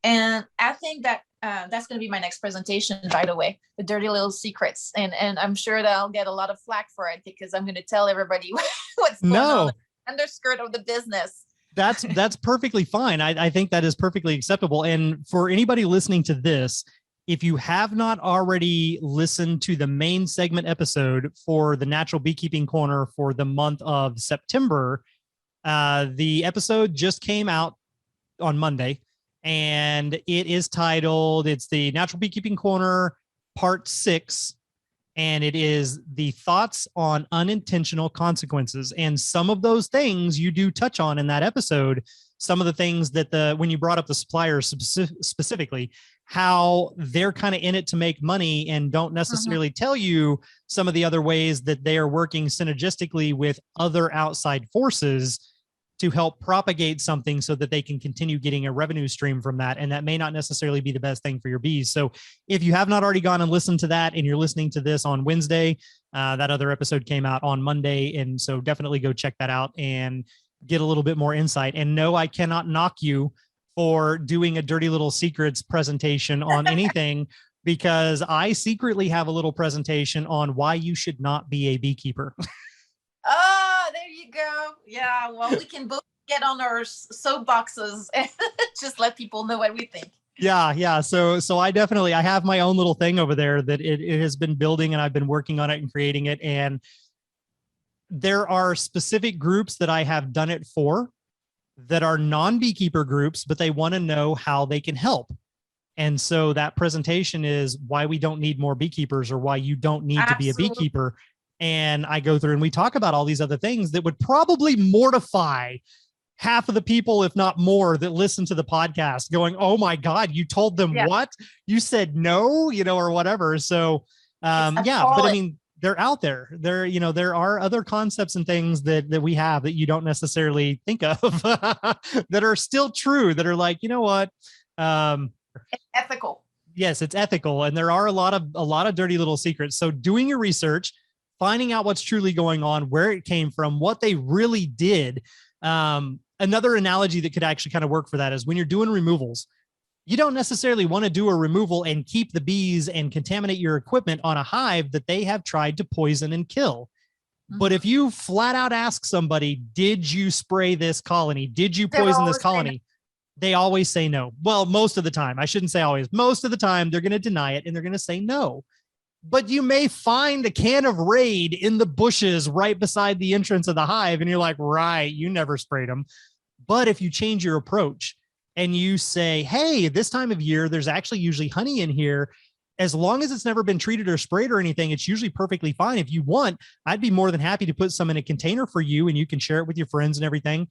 And I think that that's going to be my next presentation, by the way, the dirty little secrets. And I'm sure that I'll get a lot of flack for it because I'm going to tell everybody what's going on underskirt of the business. That's perfectly fine. I think that is perfectly acceptable. And for anybody listening to this, if you have not already listened to the main segment episode for the Natural Beekeeping Corner for the month of September, the episode just came out on Monday. and it is titled, it's the Natural Beekeeping Corner, Part 6. And it is the thoughts on unintentional consequences. And some of those things you do touch on in that episode. Some of the things that when you brought up the suppliers specifically, how they're kind of in it to make money and don't necessarily tell you some of the other ways that they are working synergistically with other outside forces to help propagate something so that they can continue getting a revenue stream from that. And that may not necessarily be the best thing for your bees. So if you have not already gone and listened to that and you're listening to this on Wednesday, that other episode came out on Monday. And so definitely go check that out and get a little bit more insight. And no, I cannot knock you for doing a Dirty Little Secrets presentation on anything, because I secretly have a little presentation on why you should not be a beekeeper. Oh, there you go. Yeah, well, we can both get on our soapboxes and just let people know what we think. Yeah. So I have my own little thing over there that it has been building, and I've been working on it and creating it. And there are specific groups that I have done it for that are non-beekeeper groups, but they want to know how they can help. And so that presentation is why we don't need more beekeepers, or why you don't need to be a beekeeper. And I go through and we talk about all these other things that would probably mortify half of the people, if not more, that listen to the podcast, going, oh my God, you told them what? You said no, or whatever. So but I mean, they're out there. There are other concepts and things that we have that you don't necessarily think of that are still true, that are like, you know what? It's ethical. Yes, it's ethical. And there are a lot of dirty little secrets. So doing your research, finding out what's truly going on, where it came from, what they really did. Another analogy that could actually kind of work for that is when you're doing removals, you don't necessarily want to do a removal and keep the bees and contaminate your equipment on a hive that they have tried to poison and kill. But if you flat out ask somebody, did you spray this colony? Did you poison this colony? They always say no. Well, most of the time. I shouldn't say always. Most of the time, they're going to deny it and they're going to say no. But you may find a can of Raid in the bushes right beside the entrance of the hive. And you're like, right, you never sprayed them. But if you change your approach and you say, hey, this time of year, there's actually usually honey in here. As long as it's never been treated or sprayed or anything, it's usually perfectly fine. If you want, I'd be more than happy to put some in a container for you and you can share it with your friends and everything.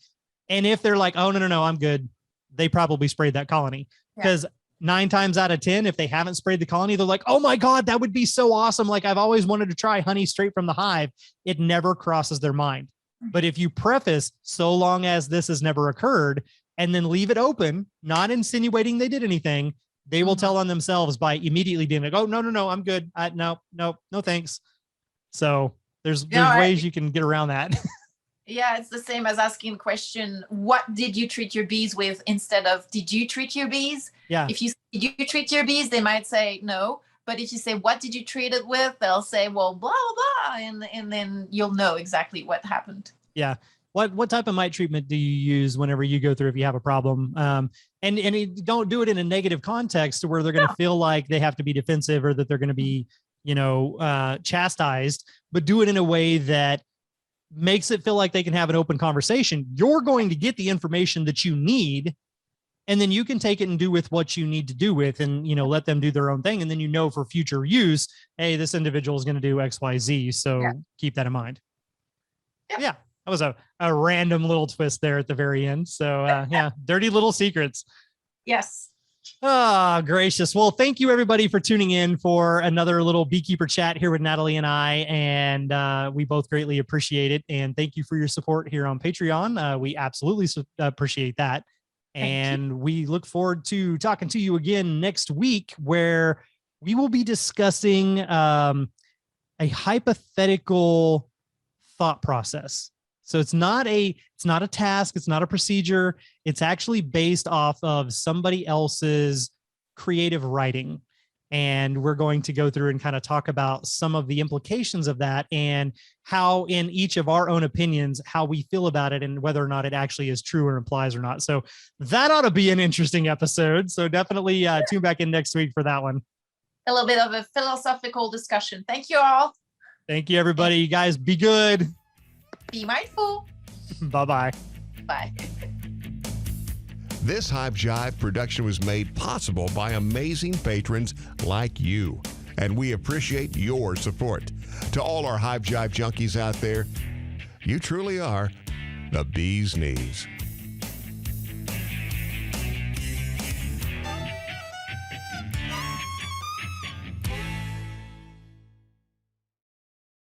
And if they're like, oh, no, I'm good, they probably sprayed that colony. Because 9 times out of 10, if they haven't sprayed the colony, they're like, oh my God, that would be so awesome. Like, I've always wanted to try honey straight from the hive. It never crosses their mind. But if you preface, so long as this has never occurred, and then leave it open, not insinuating they did anything, they will tell on themselves by immediately being like, oh, no, I'm good. No, thanks. So there's ways you can get around that. Yeah, it's the same as asking the question, what did you treat your bees with, instead of did you treat your bees? Yeah. If you did you treat your bees, they might say no. But if you say, what did you treat it with? They'll say, well, blah, blah, and then you'll know exactly what happened. Yeah. What type of mite treatment do you use whenever you go through if you have a problem? And don't do it in a negative context to where they're going to feel like they have to be defensive or that they're going to be, chastised, but do it in a way that makes it feel like they can have an open conversation. You're going to get the information that you need, and then you can take it and do with what you need to do with, and, let them do their own thing. And then, for future use, hey, this individual is going to do X, Y, Z. So keep that in mind. Yeah. That was a random little twist there at the very end. So dirty little secrets. Yes. Oh, gracious. Well, thank you everybody for tuning in for another little beekeeper chat here with Natalie and I. And we both greatly appreciate it. And thank you for your support here on Patreon. We absolutely appreciate that. And we look forward to talking to you again next week, where we will be discussing a hypothetical thought process. So it's not a task. It's not a procedure. It's actually based off of somebody else's creative writing. And we're going to go through and kind of talk about some of the implications of that and how, in each of our own opinions, how we feel about it and whether or not it actually is true or implies or not. So that ought to be an interesting episode. So definitely tune back in next week for that one. A little bit of a philosophical discussion. Thank you all. Thank you, everybody. You guys be good. Be mindful. Bye-bye. Bye. This Hive Jive production was made possible by amazing patrons like you, and we appreciate your support. To all our Hive Jive junkies out there, you truly are the bee's knees.